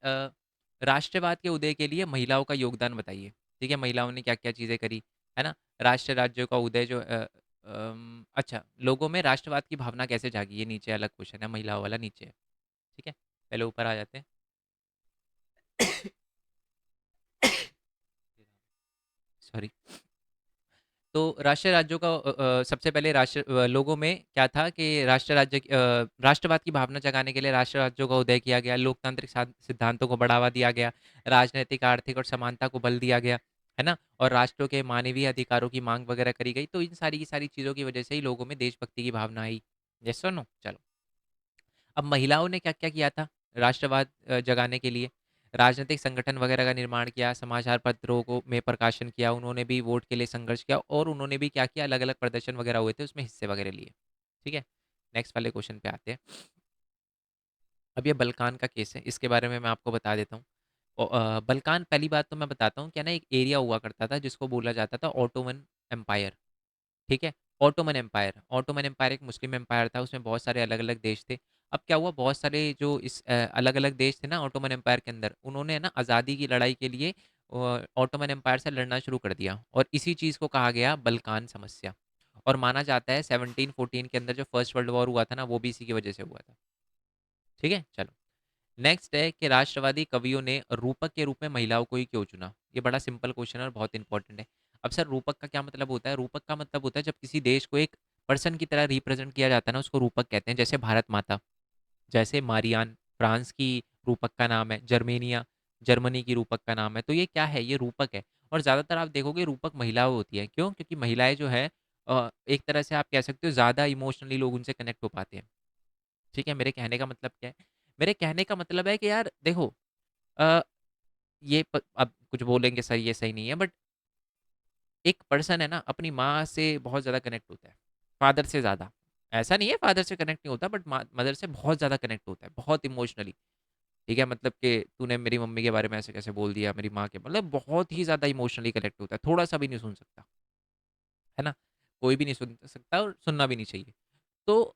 राष्ट्रवाद के उदय के लिए महिलाओं का योगदान बताइए। ठीक है, महिलाओं ने क्या क्या चीज़ें करी, है ना। राष्ट्र राज्यों का उदय जो अच्छा, लोगों में राष्ट्रवाद की भावना कैसे जागी, ये नीचे अलग क्वेश्चन है, महिलाओं वाला नीचे है। ठीक है, पहले ऊपर आ जाते हैं। सॉरी। तो राष्ट्र राज्यों का सबसे पहले लोगों में क्या था कि राष्ट्रवाद की भावना जगाने के लिए राष्ट्र राज्यों का उदय किया गया, लोकतांत्रिक सिद्धांतों को बढ़ावा दिया गया, राजनीतिक आर्थिक और समानता को बल दिया गया, है ना। और राष्ट्रों के मानवीय अधिकारों की मांग वगैरह करी गई। तो इन सारी की सारी चीज़ों की वजह से ही लोगों में देशभक्ति की भावना आई। यस और नो? चलो, अब महिलाओं ने क्या क्या किया था राष्ट्रवाद जगाने के लिए? राजनीतिक संगठन वगैरह का निर्माण किया, समाचार पत्रों को में प्रकाशन किया, उन्होंने भी वोट के लिए संघर्ष किया, और उन्होंने भी क्या किया, अलग अलग प्रदर्शन वगैरह हुए थे उसमें हिस्से वगैरह लिए। ठीक है। नेक्स्ट वाले क्वेश्चन पे आते हैं। अब ये बल्कान का केस है, इसके बारे में मैं आपको बता देता हूँ। बल्कान, पहली बात तो मैं बताता हूँ क्या ना, एक एरिया हुआ करता था जिसको बोला जाता था ऑटोमन एम्पायर। ठीक है। ऑटोमन एम्पायर एक मुस्लिम एम्पायर था, उसमें बहुत सारे अलग अलग देश थे। अब क्या हुआ, बहुत सारे जो इस अलग अलग देश थे ना ऑटोमन एम्पायर के अंदर, उन्होंने ना आज़ादी की लड़ाई के लिए ऑटोमन एम्पायर से लड़ना शुरू कर दिया, और इसी चीज़ को कहा गया बल्कान समस्या। और माना जाता है 1714 के अंदर जो फर्स्ट वर्ल्ड वॉर हुआ था ना, वो भी इसी की वजह से हुआ था। ठीक है, चलो नेक्स्ट है कि राष्ट्रवादी कवियों ने रूपक के रूप में महिलाओं को ही क्यों चुना? ये बड़ा सिंपल क्वेश्चन है और बहुत इंपॉर्टेंट है। अब सर रूपक का क्या मतलब होता है? रूपक का मतलब होता है जब किसी देश को एक पर्सन की तरह रिप्रेजेंट किया जाता है ना, उसको रूपक कहते हैं। जैसे भारत माता, जैसे मारियान फ्रांस की रूपक का नाम है, जर्मेनिया जर्मनी की रूपक का नाम है। तो ये क्या है? ये रूपक है। और ज़्यादातर आप देखोगे रूपक महिलाओं होती है। क्यों? क्योंकि महिलाएं जो है एक तरह से आप कह सकते हो ज़्यादा इमोशनली लोग उनसे कनेक्ट हो पाते हैं। ठीक है, मेरे कहने का मतलब क्या है? मेरे कहने का मतलब है कि यार देखो, अ, अब कुछ बोलेंगे सर ये सही नहीं है, बट एक पर्सन है ना अपनी माँ से बहुत ज़्यादा कनेक्ट होता है, फादर से ज़्यादा। ऐसा नहीं है फादर से कनेक्ट नहीं होता, बट मदर से बहुत ज़्यादा कनेक्ट होता है, बहुत इमोशनली। ठीक है, मतलब कि तूने मेरी मम्मी के बारे में ऐसे कैसे बोल दिया, मेरी माँ के, मतलब बहुत ही ज़्यादा इमोशनली कनेक्ट होता है, थोड़ा सा भी नहीं सुन सकता, है ना? कोई भी नहीं सुन सकता और सुनना भी नहीं चाहिए। तो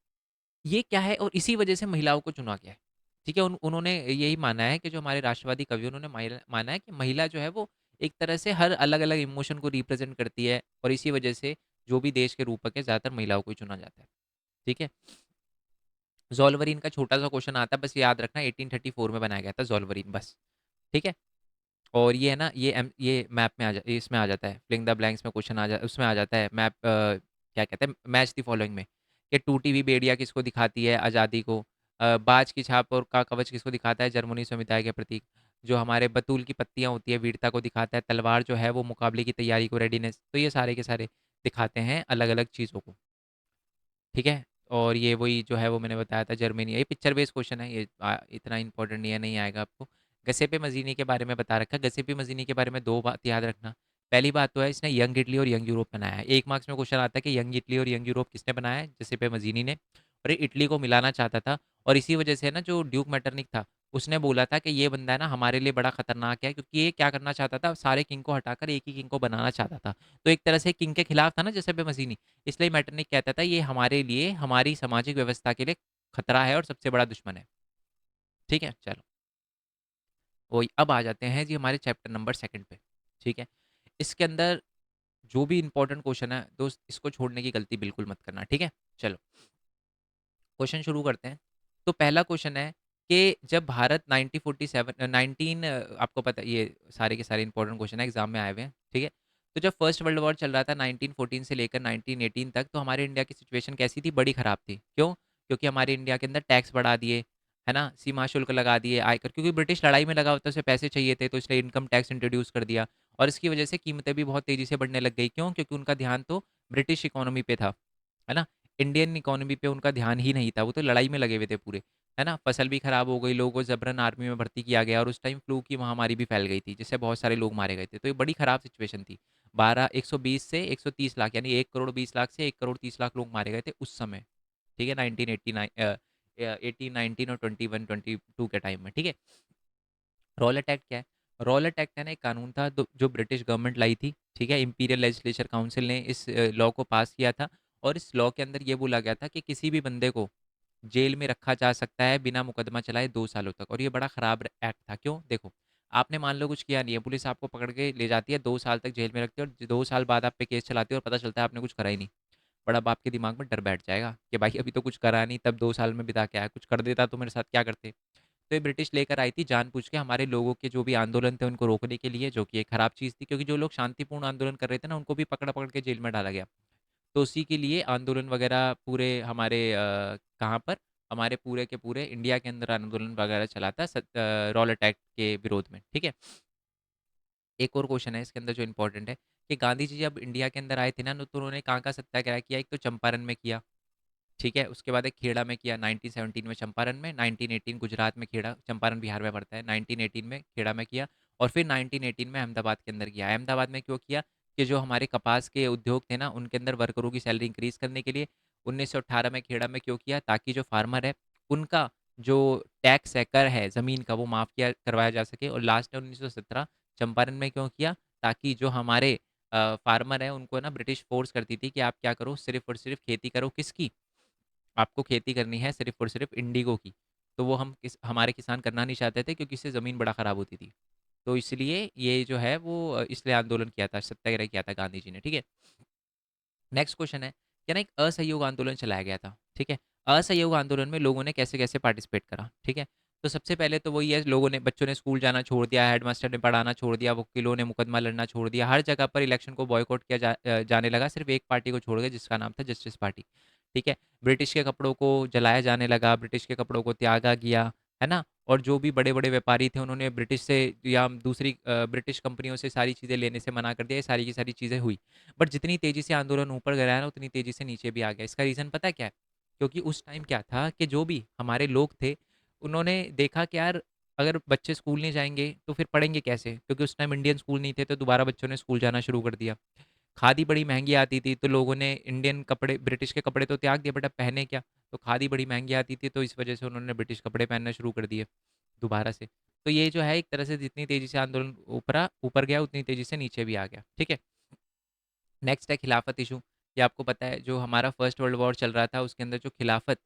ये क्या है, और इसी वजह से महिलाओं को चुना गया है। ठीक है, उन्होंने यही माना है कि जो हमारे राष्ट्रवादी कवि, उन्होंने माना है कि महिला जो है वो एक तरह से हर अलग-अलग इमोशन को रिप्रेज़ेंट करती है, और इसी वजह से जो भी देश के रूपक है, ज़्यादातर महिलाओं को ही चुना जाता है। ठीक है? ज़ोल्वरीन का छोटा-सा क्वेश्चन आता है, बस याद रखना 1834 में बनाया गया था ज़ोल्वरीन, बस। ठीक है? और ये है ना, ये मैप में इसमें आ जाता है, फिलिंग द ब्लैंक्स में क्वेश्चन उसमें आ जाता है, मैप क्या कहते हैं, मैच द फॉलोइंग में, कि टूटी हुई बेड़िया किसको दिखाती है, आज़ादी को। बाज की छाप और का कवच किसको दिखाता है, जर्मनी समुदाय के प्रतीक। जो हमारे बतूल की पत्तियां होती है, वीरता को दिखाता है। तलवार जो है वो मुकाबले की तैयारी को, रेडीनेस। तो ये सारे के सारे दिखाते हैं अलग अलग चीज़ों को। ठीक है, और ये वही जो है वो मैंने बताया था, जर्मनी। ये पिक्चर बेस्ड क्वेश्चन है, ये इतना इंपॉर्टेंट नहीं है, नहीं आएगा आपको। गसेपे मजीनी के बारे में बता रखा है। गसेपे मजीनी के बारे में दो बात याद रखना। पहली बात तो है, इसने यंग इटली और यंग यूरोप बनाया है। एक मार्क्स में क्वेश्चन आता है कि यंग इटली और यंग यूरोप किसने बनाया है, गसेपे मजीनी ने। और ये इटली को मिलाना चाहता था, और इसी वजह से ना जो ड्यूक मैटरनिक था, उसने बोला था कि ये बंदा है ना हमारे लिए बड़ा खतरनाक है, क्योंकि ये क्या करना चाहता था, सारे किंग को हटाकर एक ही किंग को बनाना चाहता था। तो एक तरह से किंग के खिलाफ था ना जैसे मजीनी। इसलिए मैटरनिक कहता था ये हमारे लिए, हमारी सामाजिक व्यवस्था के लिए खतरा है और सबसे बड़ा दुश्मन है। ठीक है, चलो। वही, अब आ जाते हैं जी हमारे चैप्टर नंबर सेकंड पे। ठीक है, इसके अंदर जो भी इंपॉर्टेंट क्वेश्चन है दोस्त, इसको छोड़ने की गलती बिल्कुल मत करना। ठीक है, चलो क्वेश्चन शुरू करते हैं। तो पहला क्वेश्चन है कि जब भारत 1947 19 आपको पता है, ये सारे के सारे इंपॉर्टेंट क्वेश्चन है, एग्जाम में आए हुए हैं। ठीक है, तो जब फर्स्ट वर्ल्ड वॉर चल रहा था 1914 से लेकर 1918 तक, तो हमारे इंडिया की सिचुएशन कैसी थी, बड़ी खराब थी। क्यों? क्योंकि हमारे इंडिया के अंदर टैक्स बढ़ा दिए, है ना, सीमा शुल्क लगा दिए, आयकर, क्योंकि ब्रिटिश लड़ाई में लगा होता, उसे पैसे चाहिए थे, तो इसलिए इनकम टैक्स इंट्रोड्यूस कर दिया। और इसकी वजह से कीमतें भी बहुत तेजी से बढ़ने लग गई। क्यों? क्योंकि उनका ध्यान तो ब्रिटिश इकोनॉमी पे था, है ना। इंडियन इकोनॉमी पे उनका ध्यान ही नहीं था, वो तो लड़ाई में लगे हुए थे पूरे, है ना। फसल भी खराब हो गई, लोगों को जबरन आर्मी में भर्ती किया गया, और उस टाइम फ्लू की महामारी भी फैल गई थी, जिससे बहुत सारे लोग मारे गए थे। तो ये बड़ी खराब सिचुएशन थी। 120 से 130 लाख, यानी 1 करोड़ 20 लाख से 1 करोड़ 30 लाख लोग मारे गए थे उस समय। ठीक है, 1989, 18 19 और 21 22 के टाइम में। ठीक है, रॉलेट एक्ट क्या है? रॉलेट एक्ट है ना, एक कानून था जो ब्रिटिश गवर्नमेंट लाई थी। ठीक है, इंपीरियल लेजिस्लेचर काउंसिल ने इस लॉ को पास किया था। और इस लॉ के अंदर ये बोला गया था कि किसी भी बंदे को जेल में रखा जा सकता है बिना मुकदमा चलाए 2 सालों तक। और ये बड़ा खराब एक्ट था। क्यों? देखो, आपने मान लो कुछ किया नहीं है, पुलिस आपको पकड़ के ले जाती है, 2 साल तक जेल में रखती है, और 2 साल बाद आप पे केस चलाती है, और पता चलता है आपने कुछ करा ही नहीं। बड़ा बाप के दिमाग में डर बैठ जाएगा कि भाई अभी तो कुछ करा नहीं, तब 2 साल में बिता के आया, कुछ कर देता तो मेरे साथ क्या करते। तो ये ब्रिटिश लेकर आई थी जानबूझ के, हमारे लोगों के जो भी आंदोलन थे उनको रोकने के लिए, जो कि एक खराब चीज़ थी, क्योंकि जो लोग शांतिपूर्ण आंदोलन कर रहे थे ना, उनको भी पकड़ पकड़ के जेल में डाला गया। तो उसी के लिए आंदोलन वगैरह पूरे हमारे कहाँ पर, हमारे पूरे के पूरे इंडिया के अंदर आंदोलन वगैरह चला था रॉलेट एक्ट के विरोध में। ठीक है, एक और क्वेश्चन है इसके अंदर जो इंपॉर्टेंट है, कि गांधी जी जब इंडिया के अंदर आए थे ना, तो उन्होंने कहाँ का सत्याग्रह किया? एक तो चंपारण में किया। ठीक है, उसके बाद एक खेड़ा में किया 1917 में, चंपारण में। 1918 गुजरात में खेड़ा, चंपारण बिहार में पड़ता है, 1918 में खेड़ा में किया। और फिर 1918 में अहमदाबाद के अंदर किया। अहमदाबाद में क्यों किया? कि जो हमारे कपास के उद्योग थे ना, उनके अंदर वर्करों की सैलरी इंक्रीज करने के लिए। 1918 में खेड़ा में क्यों किया? ताकि जो फार्मर है, उनका जो टैक्स है, कर है ज़मीन का, वो माफ़ किया करवाया जा सके। और लास्ट में 1917 चंपारण में क्यों किया? ताकि जो हमारे फार्मर है, उनको ना ब्रिटिश फोर्स करती थी कि आप क्या करो, सिर्फ और सिर्फ खेती करो। किसकी? आपको खेती करनी है सिर्फ और सिर्फ इंडिगो की। तो वो हमारे किसान करना नहीं चाहते थे, क्योंकि इससे ज़मीन बड़ा ख़राब होती थी। तो इसलिए ये जो है वो इसलिए आंदोलन किया था, सत्याग्रह किया था गांधी जी ने। ठीक है, नेक्स्ट क्वेश्चन है, क्या ना एक असहयोग आंदोलन चलाया गया था। ठीक है, असहयोग आंदोलन में लोगों ने कैसे कैसे पार्टिसिपेट करा। ठीक है, तो सबसे पहले तो वही है, लोगों ने, बच्चों ने स्कूल जाना छोड़ दिया, हेडमास्टर ने पढ़ाना छोड़ दिया, वकीलों ने मुकदमा लड़ना छोड़ दिया, हर जगह पर इलेक्शन को बॉयकॉट किया जाने लगा, सिर्फ एक पार्टी को छोड़ के, जिसका नाम था जस्टिस पार्टी। ठीक है, ब्रिटिश के कपड़ों को जलाया जाने लगा, ब्रिटिश के कपड़ों को त्यागा गया, है ना। और जो भी बड़े बड़े व्यापारी थे, उन्होंने ब्रिटिश से या दूसरी ब्रिटिश कंपनियों से सारी चीज़ें लेने से मना कर दिया। ये सारी की सारी चीज़ें हुई। बट जितनी तेज़ी से आंदोलन ऊपर गया है ना, उतनी तेज़ी से नीचे भी आ गया। इसका रीज़न पता है क्या है? क्योंकि उस टाइम क्या था कि जो भी हमारे लोग थे, उन्होंने देखा कि यार अगर बच्चे स्कूल नहीं जाएँगे तो फिर पढ़ेंगे कैसे? क्योंकि उस टाइम इंडियन स्कूल नहीं थे, तो दोबारा बच्चों ने स्कूल जाना शुरू कर दिया। खादी बड़ी महंगी आती थी, तो लोगों ने इंडियन कपड़े, ब्रिटिश के कपड़े तो त्याग दिए, बट अब पहने क्या? तो खादी बड़ी महंगी आती थी, तो इस वजह से उन्होंने ब्रिटिश कपड़े पहनना शुरू कर दिए दोबारा से। तो ये जो है एक तरह से जितनी तेज़ी से आंदोलन ऊपर गया, उतनी तेज़ी से नीचे भी आ गया, ठीक है? नेक्स्ट है खिलाफत इशू। ये आपको पता है, जो हमारा फर्स्ट वर्ल्ड वॉर चल रहा था उसके अंदर जो खिलाफत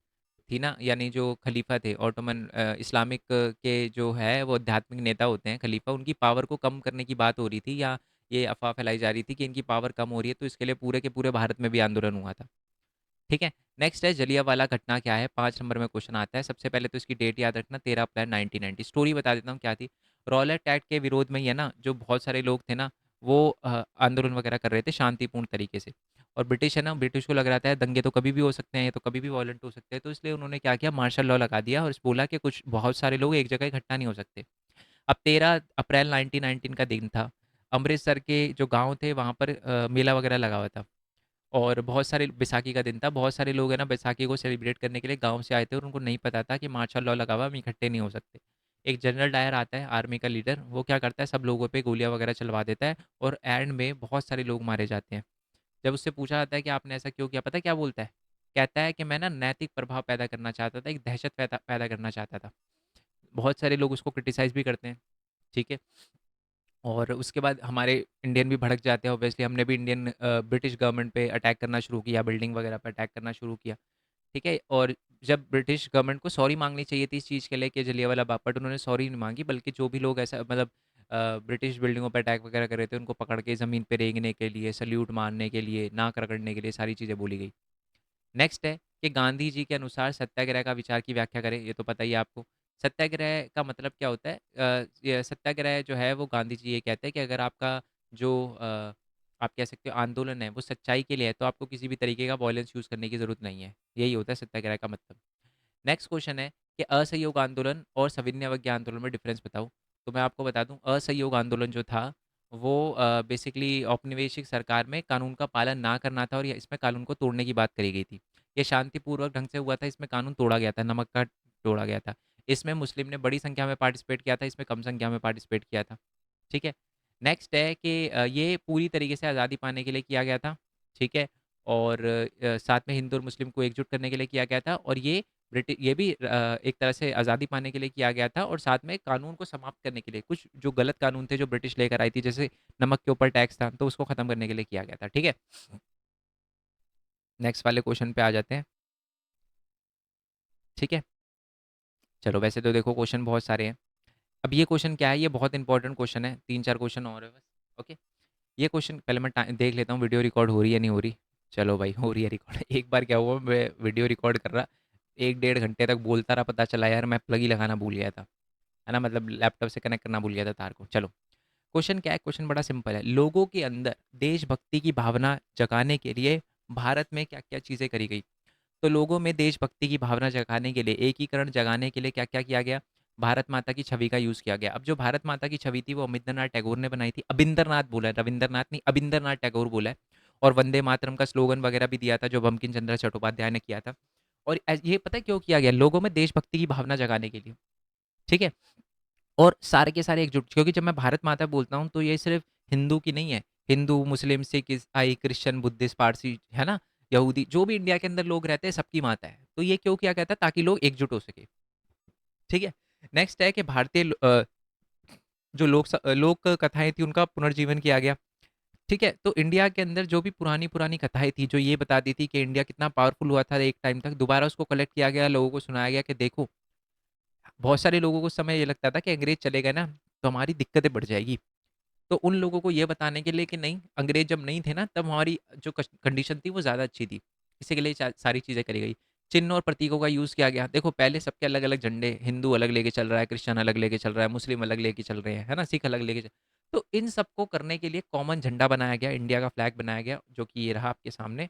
थी ना, यानी जो खलीफा थे ऑटोमन इस्लामिक के जो है वो आध्यात्मिक नेता होते हैं खलीफा, उनकी पावर को कम करने की बात हो रही थी, या ये अफवाह फैलाई जा रही थी कि इनकी पावर कम हो रही है, तो इसके लिए पूरे के पूरे भारत में भी आंदोलन हुआ था। ठीक है। नेक्स्ट है जलियांवाला घटना क्या है, 5 नंबर में क्वेश्चन आता है। सबसे पहले तो इसकी डेट याद रखना, 13 अप्रैल 1990। स्टोरी बता देता हूँ क्या थी। रॉलेट एक्ट के विरोध में ही है ना, जो बहुत सारे लोग थे ना, वो आंदोलन वगैरह कर रहे थे शांतिपूर्ण तरीके से। और ब्रिटिश है ना, ब्रिटिश को लग रहा था दंगे तो कभी भी हो सकते हैं, ये तो कभी भी वॉयलेंट हो सकते हैं, तो इसलिए उन्होंने क्या किया, मार्शल लॉ लगा दिया और बोला कि कुछ बहुत सारे लोग एक जगह इकट्ठा नहीं हो सकते। अब 13 अप्रैल 1919 का दिन था। अमृतसर के जो गांव थे वहाँ पर मेला वगैरह लगा हुआ था, और बहुत सारे बैसाखी का दिन था, बहुत सारे लोग हैं ना बैसाखी को सेलिब्रेट करने के लिए गाँव से आए थे, और उनको नहीं पता था कि मार्शल लॉ लगा हुआ है, हम इकट्ठे नहीं हो सकते। एक जनरल डायर आता है, आर्मी का लीडर, वो क्या करता है, सब लोगों पे गोलियाँ वगैरह चलवा देता है, और एंड में बहुत सारे लोग मारे जाते हैं। जब उससे पूछा जाता है कि आपने ऐसा क्यों किया, पता है क्या बोलता है? कहता है कि मैं ना नैतिक प्रभाव पैदा करना चाहता था, एक दहशत पैदा पैदा करना चाहता था। बहुत सारे लोग उसको क्रिटिसाइज़ भी करते हैं, ठीक है? और उसके बाद हमारे इंडियन भी भड़क जाते हैं ऑब्वियसली, हमने भी ब्रिटिश गवर्नमेंट पे अटैक करना शुरू किया, बिल्डिंग वगैरह पे अटैक करना शुरू किया, ठीक है? और जब ब्रिटिश गवर्नमेंट को सॉरी मांगनी चाहिए थी इस चीज़ के लिए कि जलियांवाला बाग, बट उन्होंने सॉरी नहीं मांगी, बल्कि जो भी लोग ऐसा मतलब ब्रिटिश बिल्डिंगों पर अटैक वगैरह कर रहे थे, उनको पकड़ के ज़मीन पे रेंगने के लिए, सल्यूट मारने के लिए, नाक रगड़ने के लिए सारी चीज़ें बोली गई। नेक्स्ट है कि गांधी जी के अनुसार सत्याग्रह का विचार की व्याख्या करें, ये तो पता ही है आपको। सत्याग्रह का मतलब क्या होता है? ये सत्याग्रह जो है वो गांधी जी ये कहते हैं कि अगर आपका जो आप कह सकते हो आंदोलन है वो सच्चाई के लिए है, तो आपको किसी भी तरीके का वॉयलेंस यूज़ करने की ज़रूरत नहीं है। यही होता है सत्याग्रह का मतलब। नेक्स्ट क्वेश्चन है कि असहयोग आंदोलन और सविनय अवज्ञा आंदोलन में डिफरेंस बताओ। तो मैं आपको बता दूं, असहयोग आंदोलन जो था वो बेसिकली औपनिवेशिक सरकार में कानून का पालन ना करना था, और ये इसमें कानून को तोड़ने की बात करी गई थी। ये शांतिपूर्वक ढंग से हुआ था, इसमें कानून तोड़ा गया था, नमक का तोड़ा गया था। इसमें मुस्लिम ने बड़ी संख्या में पार्टिसिपेट किया था, इसमें कम संख्या में पार्टिसिपेट किया था, ठीक है। नेक्स्ट है कि ये पूरी तरीके से आज़ादी पाने के लिए किया गया था, ठीक है। और साथ में हिंदू और मुस्लिम को एकजुट करने के लिए किया गया था, और ये भी एक तरह से आज़ादी पाने के लिए किया गया था, और साथ में कानून को समाप्त करने के लिए, कुछ जो गलत कानून थे जो ब्रिटिश लेकर आई थी, जैसे नमक के ऊपर टैक्स था, तो उसको खत्म करने के लिए किया गया था, ठीक है। नेक्स्ट वाले क्वेश्चन पे आ जाते हैं, ठीक है। चलो, वैसे तो देखो क्वेश्चन बहुत सारे हैं। अब ये क्वेश्चन क्या है, ये बहुत इंपॉर्टेंट क्वेश्चन है, 3-4 क्वेश्चन और है बस। ओके, ये क्वेश्चन पहले मैं देख लेता हूँ वीडियो रिकॉर्ड हो रही है नहीं हो रही। चलो भाई, हो रही है रिकॉर्ड। एक बार क्या हुआ, मैं वीडियो रिकॉर्ड कर रहा, 1-1.5 घंटे तक बोलता रहा, पता चला यार मैं प्लग ही लगाना भूल गया था, है ना, मतलब लैपटॉप से कनेक्ट करना भूल गया था तार को। चलो, क्वेश्चन क्या है, क्वेश्चन बड़ा सिंपल है। लोगों के अंदर देशभक्ति की भावना जगाने के लिए भारत में क्या क्या चीज़ें करी गई? तो लोगों में देशभक्ति की भावना जगाने के लिए, एकीकरण जगाने के लिए क्या क्या किया गया? भारत माता की छवि का यूज़ किया गया। अब जो भारत माता की छवि थी वो अमिंदरनाथ टैगोर ने बनाई थी, अबिंदरनाथ बोला है, रविंद्रनाथ नहीं, अबिंदरनाथ टैगोर बोला है। और वंदे मातरम का स्लोगन वगैरह भी दिया था, जो बंकिम चंद्र चट्टोपाध्याय ने किया था। और ये पता है क्यों किया गया? लोगों में देशभक्ति की भावना जगाने के लिए, ठीक है। और सारे के सारे एकजुट, क्योंकि जब मैं भारत माता बोलता हूँ तो ये सिर्फ हिंदू की नहीं है, हिंदू, मुस्लिम, सिख, ईसाई, क्रिश्चियन, बुद्धिस्ट, पारसी, है ना, यहूदी, जो भी इंडिया के अंदर लोग रहते हैं सबकी माता है। तो ये क्यों किया गया था? ताकि लोग एकजुट हो सके, ठीक है। नेक्स्ट है कि जो लोक कथाएं थी उनका पुनर्जीवन किया गया, ठीक है। तो इंडिया के अंदर जो भी पुरानी पुरानी कथाएं थी, जो ये बताती थी कि इंडिया कितना पावरफुल हुआ था एक टाइम तक, दोबारा उसको कलेक्ट किया गया, लोगों को सुनाया गया कि देखो, बहुत सारे लोगों को उस समय ये लगता था कि अंग्रेज चले गए ना तो हमारी दिक्कतें बढ़ जाएगी। तो उन लोगों को ये बताने के लिए कि नहीं, अंग्रेज जब नहीं थे ना तब हमारी जो कंडीशन थी वो ज़्यादा अच्छी थी, इसी के लिए सारी चीज़ें करी गई। चिन्ह और प्रतीकों का यूज़ किया गया। देखो, पहले सबके अलग अलग झंडे, हिंदू अलग लेके चल रहा है, क्रिश्चियन अलग लेके चल रहा है, मुस्लिम अलग लेके चल रहे हैं, है ना, सिख अलग लेके चल। तो इन सबको करने के लिए कॉमन झंडा बनाया गया, इंडिया का फ्लैग बनाया गया, जो कि ये रहा आपके सामने,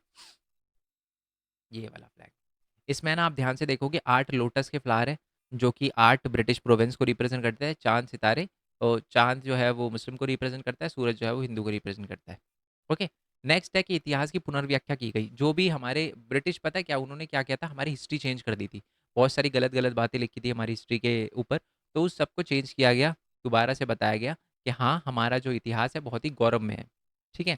ये वाला फ्लैग। इसमें ना आप ध्यान से देखोगे 8 लोटस के फ्लावर है, जो कि 8 ब्रिटिश प्रोविंस को रिप्रेजेंट करते हैं, चांद सितारे। और चांद जो है वो मुस्लिम को रिप्रेजेंट करता है, सूरज जो है वो हिंदू को रिप्रेजेंट करता है। ओके। नेक्स्ट है कि इतिहास की पुनर्व्याख्या की गई। जो भी हमारे ब्रिटिश, पता है क्या उन्होंने क्या किया था, हमारी हिस्ट्री चेंज कर दी थी, बहुत सारी गलत गलत बातें लिखी थी हमारी हिस्ट्री के ऊपर, तो उस सबको चेंज किया गया, दोबारा से बताया गया कि हाँ, हमारा जो इतिहास है बहुत ही गौरव में है, ठीक है।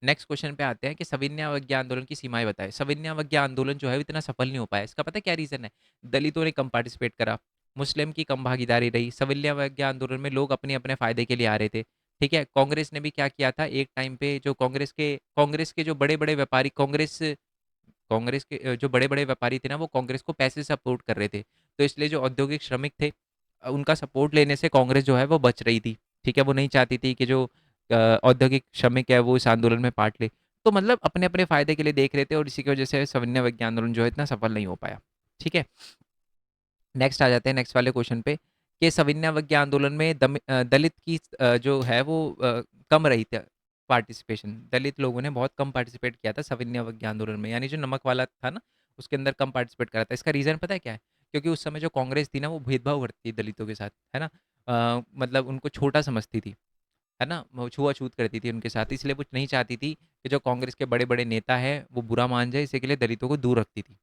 नेक्स्ट क्वेश्चन पे आते हैं कि सविनय अवज्ञा आंदोलन की सीमाएं बताएं। सविनय अवज्ञा आंदोलन जो है वो इतना सफल नहीं हो पाया। इसका पता है क्या रीजन है? दलितों ने कम पार्टिसिपेट करा, मुस्लिम की कम भागीदारी रही। सविनय अवज्ञा आंदोलन में लोग अपने अपने फायदे के लिए आ रहे थे। ठीक है, कांग्रेस ने भी क्या किया था एक टाइम पे, जो कांग्रेस के जो बड़े बड़े व्यापारी, कांग्रेस कांग्रेस के जो बड़े बड़े व्यापारी थे ना, वो कांग्रेस को पैसे से सपोर्ट कर रहे थे। तो इसलिए जो औद्योगिक श्रमिक थे, उनका सपोर्ट लेने से कांग्रेस जो है वो बच रही थी। ठीक है, वो नहीं चाहती थी कि जो औद्योगिक श्रमिक है वो इस आंदोलन में पार्ट ले। तो मतलब अपने अपने फायदे के लिए देख रहे थे, और इसी की वजह से सविनय अवज्ञा आंदोलन जो है इतना सफल नहीं हो पाया। ठीक है, नेक्स्ट आ जाते हैं नेक्स्ट वाले क्वेश्चन पे कि सविनय अवज्ञा आंदोलन में दलित की जो है वो कम रही थी पार्टिसिपेशन। दलित लोगों ने बहुत कम पार्टिसिपेट किया था सविनय अवज्ञा आंदोलन में, यानी जो नमक वाला था ना, उसके अंदर कम पार्टिसिपेट करा था। इसका रीज़न पता है क्या है? क्योंकि उस समय जो कांग्रेस थी ना, वो भेदभाव करती थी दलितों के साथ, है ना। मतलब उनको छोटा समझती थी, है ना, वो छुआ-छूत करती थी उनके साथ, इसलिए वो नहीं चाहती थी कि जो कांग्रेस के बड़े-बड़े नेता हैं, वो बुरा मान जाए, इसी के लिए दलितों को दूर रखती थी।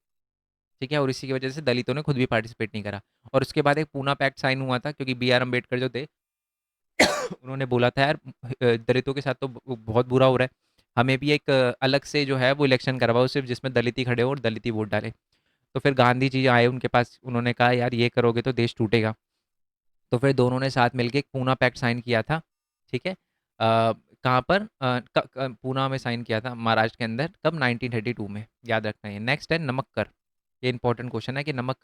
ठीक है, और इसी की वजह से दलितों ने खुद भी पार्टिसिपेट नहीं करा। और उसके बाद एक पूना पैक्ट साइन हुआ था, क्योंकि बी आर अम्बेडकर जो थे उन्होंने बोला था यार दलितों के साथ तो बहुत बुरा हो रहा है, हमें भी एक अलग से जो है वो इलेक्शन करवाओ सिर्फ, जिसमें दलित ही खड़े हो और दलित ही वोट डाले। तो फिर गांधी जी आए उनके पास, उन्होंने कहा यार ये करोगे तो देश टूटेगा। तो फिर दोनों ने साथ मिलके एक पूना पैक्ट साइन किया था। ठीक है, कहाँ पर पूना में साइन किया था, महाराष्ट्र के अंदर, कब? 1932 में, याद रखना है। नेक्स्ट है नमक कर। ये इंपॉर्टेंट क्वेश्चन है कि नमक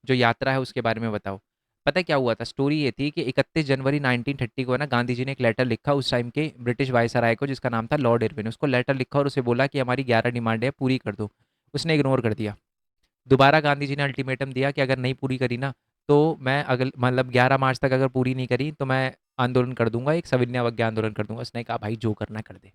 जो यात्रा है उसके बारे में बताओ। पता है क्या हुआ था? स्टोरी ये थी कि 31 जनवरी 1930 को है ना, गांधी जी ने एक लेटर लिखा उस टाइम के ब्रिटिश वायसराय को, जिसका नाम था लॉर्ड इरविन। उसको लेटर लिखा और उसे बोला कि हमारी 11 डिमांड है, पूरी कर दो। उसने इग्नोर कर दिया। दोबारा गांधी जी ने अल्टीमेटम दिया कि अगर नहीं पूरी करी ना, तो मैं अगल मतलब 11 मार्च तक अगर पूरी नहीं करी तो मैं आंदोलन कर दूंगा, एक सविनय अवज्ञा आंदोलन कर दूंगा। उसने कहा भाई जो करना कर दे।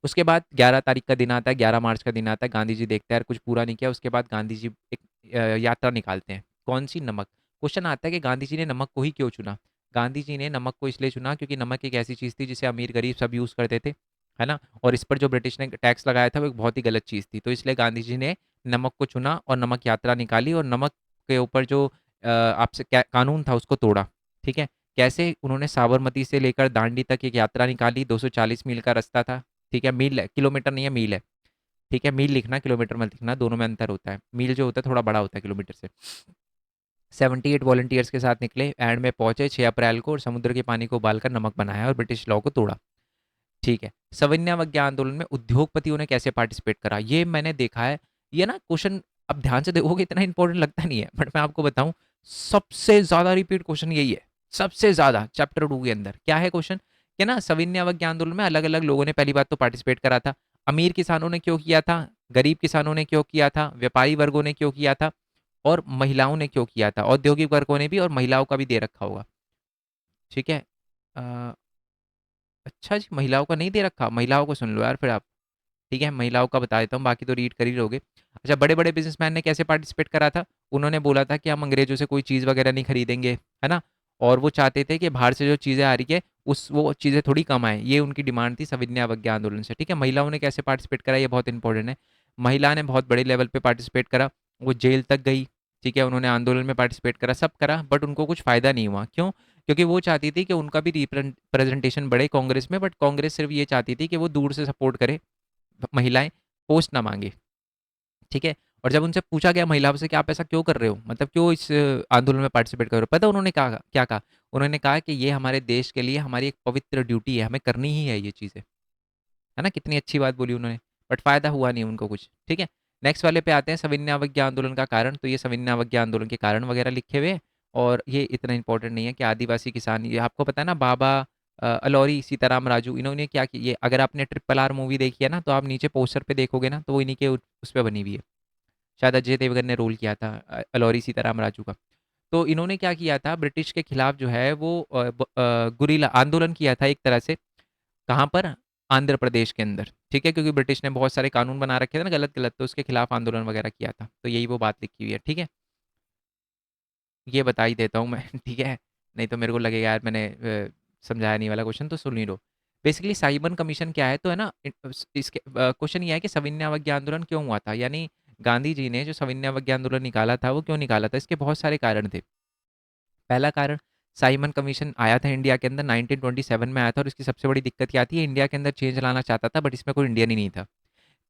उसके बाद 11 तारीख का दिन आता है, 11 मार्च का दिन आता है, गांधी जी देखते हैं यार कुछ पूरा नहीं किया। उसके बाद गांधी जी एक यात्रा निकालते हैं। कौन सी? नमक। क्वेश्चन आता है कि गांधी जी ने नमक को ही क्यों चुना? गांधी जी ने नमक को इसलिए चुना क्योंकि नमक एक ऐसी चीज़ थी जिसे अमीर गरीब सब यूज़ करते थे, है ना। और इस पर जो ब्रिटिश ने टैक्स लगाया था वो एक बहुत ही गलत चीज़ थी, तो इसलिए गांधी जी ने नमक को चुना और नमक यात्रा निकाली, और नमक के ऊपर जो आपसे कानून था उसको तोड़ा। ठीक है, कैसे? उन्होंने साबरमती से लेकर दांडी तक एक यात्रा निकाली, 240 मील का रास्ता था। ठीक है, मील है, किलोमीटर नहीं है, मील है। ठीक है, मील लिखना, किलोमीटर मत लिखना, दोनों में अंतर होता है। मील जो होता है थोड़ा बड़ा होता है किलोमीटर से। 78 वॉलंटियर्स के साथ निकले, एंड में पहुंचे 6 अप्रैल को, और समुद्र के पानी को उबालकर नमक बनाया और ब्रिटिश लॉ को तोड़ा। ठीक है, सविनय अवज्ञा आंदोलन में उद्योगपतियों ने कैसे पार्टिसिपेट करा, ये मैंने देखा है। ये ना क्वेश्चन अब ध्यान से देखोगे इतना इंपॉर्टेंट लगता नहीं है, बट मैं आपको बताऊं, सबसे ज्यादा रिपीट क्वेश्चन यही है। सबसे ज्यादा चैप्टर 2 के अंदर क्या है क्वेश्चन? कि ना सविनय अवज्ञा आंदोलन में अलग अलग लोगों ने पहली बात तो पार्टिसिपेट करा था। अमीर किसानों ने क्यों किया था, गरीब किसानों ने क्यों किया था, व्यापारी वर्गों ने क्यों किया था, और महिलाओं ने क्यों किया था। औद्योगिक वर्गों ने भी, और महिलाओं का भी दे रखा होगा। ठीक है, अ, अच्छा जी, महिलाओं का नहीं दे रखा, महिलाओं को सुन लो यार फिर आप। ठीक है, महिलाओं का बता देता हूँ, बाकी तो रीड कर ही लोगे। अच्छा, बड़े बड़े बिजनेसमैन ने कैसे पार्टिसिपेट करा था? उन्होंने बोला था कि हम अंग्रेजों से कोई चीज़ वगैरह नहीं खरीदेंगे, है ना। और वो चाहते थे कि बाहर से जो चीज़ें आ रही है उस वो चीज़ें थोड़ी कम आए, ये उनकी डिमांड थी सविनय अवज्ञा आंदोलन से। ठीक है, महिलाओं ने कैसे पार्टिसिपेट करा, ये बहुत इंपॉर्टेंट है। महिला ने बहुत बड़े लेवल पे पार्टिसिपेट करा, वो जेल तक गई। ठीक है, उन्होंने आंदोलन में पार्टिसिपेट करा, सब करा, बट उनको कुछ फ़ायदा नहीं हुआ। क्यों? क्योंकि वो चाहती थी कि उनका भी रिप्रेजेंटेशन बढ़े कांग्रेस में, बट कांग्रेस सिर्फ ये चाहती थी कि वो दूर से सपोर्ट करे महिलाएं, पोस्ट ना मांगे। ठीक है, और जब उनसे पूछा गया महिलाओं से कि आप ऐसा क्यों कर रहे हो, मतलब क्यों इस आंदोलन में पार्टिसिपेट कर रहे हो, पता उन्होंने कहा क्या कहा? उन्होंने कहा कि ये हमारे देश के लिए हमारी एक पवित्र ड्यूटी है, हमें करनी ही है ये चीज़ें, है ना। कितनी अच्छी बात बोली उन्होंने, बट फायदा हुआ नहीं उनको कुछ। ठीक है, नेक्स्ट वाले पे आते हैं, सविनय अवज्ञा आंदोलन का कारण। तो ये सविनय अवज्ञा आंदोलन के कारण वगैरह लिखे हुए हैं, और ये इतना इंपॉर्टेंट नहीं है कि आदिवासी किसान, ये आपको पता है ना, बाबा अलौरी सीताराम राजू, इन्होंने क्या किया, ये अगर आपने ट्रिपल आर मूवी देखी है ना, तो आप नीचे पोस्टर पे देखोगे ना, तो वो इन्हीं के उस पर बनी हुई है। शायद अजय देवगन ने रोल किया था अलौरी सीताराम राजू का। तो इन्होंने क्या किया था, ब्रिटिश के खिलाफ जो है वो गुरिल्ला आंदोलन किया था एक तरह से। कहाँ पर? आंध्र प्रदेश के अंदर। ठीक है, क्योंकि ब्रिटिश ने बहुत सारे कानून बना रखे थे ना गलत गलत, तो उसके खिलाफ आंदोलन वगैरह किया था। तो यही वो बात लिखी हुई है। ठीक है, ये बता ही देता हूँ मैं ठीक है, नहीं तो मेरे को लगेगा यार मैंने समझाया नहीं वाला क्वेश्चन, तो सुन ही लो। बेसिकली साइमन कमीशन क्या है, तो है ना, इसके क्वेश्चन ये है कि सविनय अवज्ञा आंदोलन क्यों हुआ था, यानी गांधी जी ने जो सविनय अवज्ञा आंदोलन निकाला था वो क्यों निकाला था? इसके बहुत सारे कारण थे। पहला कारण, साइमन कमीशन आया था इंडिया के अंदर 1927 में आया था, और इसकी सबसे बड़ी दिक्कत क्या थी, इंडिया के अंदर चेंज लाना चाहता था बट इसमें कोई इंडियन ही नहीं था।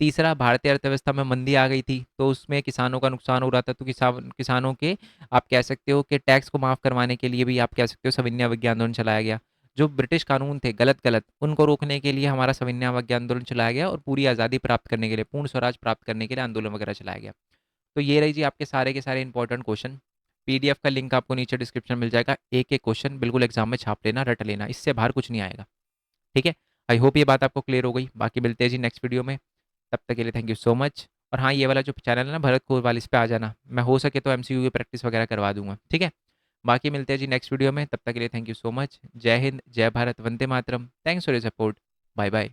तीसरा, भारतीय अर्थव्यवस्था में मंदी आ गई थी, तो उसमें किसानों का नुकसान हो रहा था, तो किसानों के आप कह सकते हो कि टैक्स को माफ़ करवाने के लिए भी आप कह सकते हो सविनय अवज्ञा आंदोलन चलाया गया। जो ब्रिटिश कानून थे गलत गलत, उनको रोकने के लिए हमारा सविनय अवज्ञा आंदोलन चलाया गया, और पूरी आज़ादी प्राप्त करने के लिए, पूर्ण स्वराज प्राप्त करने के लिए आंदोलन वगैरह चलाया गया। तो ये रही जी आपके सारे के सारे इंपॉर्टेंट क्वेश्चन। पीडीएफ का लिंक आपको नीचे डिस्क्रिप्शन मिल जाएगा, एक एक क्वेश्चन बिल्कुल एग्जाम में छाप लेना, रट लेना, इससे बाहर कुछ नहीं आएगा। ठीक है, आई होप ये बात आपको क्लियर हो गई। बाकी मिलते हैं जी नेक्स्ट वीडियो में, तब तक के लिए थैंक यू सो मच। और हाँ, ये वाला जो चैनल है ना भरत कोरवाल, इस पे आ जाना, मैं हो सके तो एमसीक्यू की प्रैक्टिस वगैरह करवा दूंगा। ठीक है, बाकी मिलते हैं जी नेक्स्ट वीडियो में, तब तक के लिए थैंक यू सो मच। जय हिंद, जय भारत, वंदे मातरम, thanks for your support, bye bye.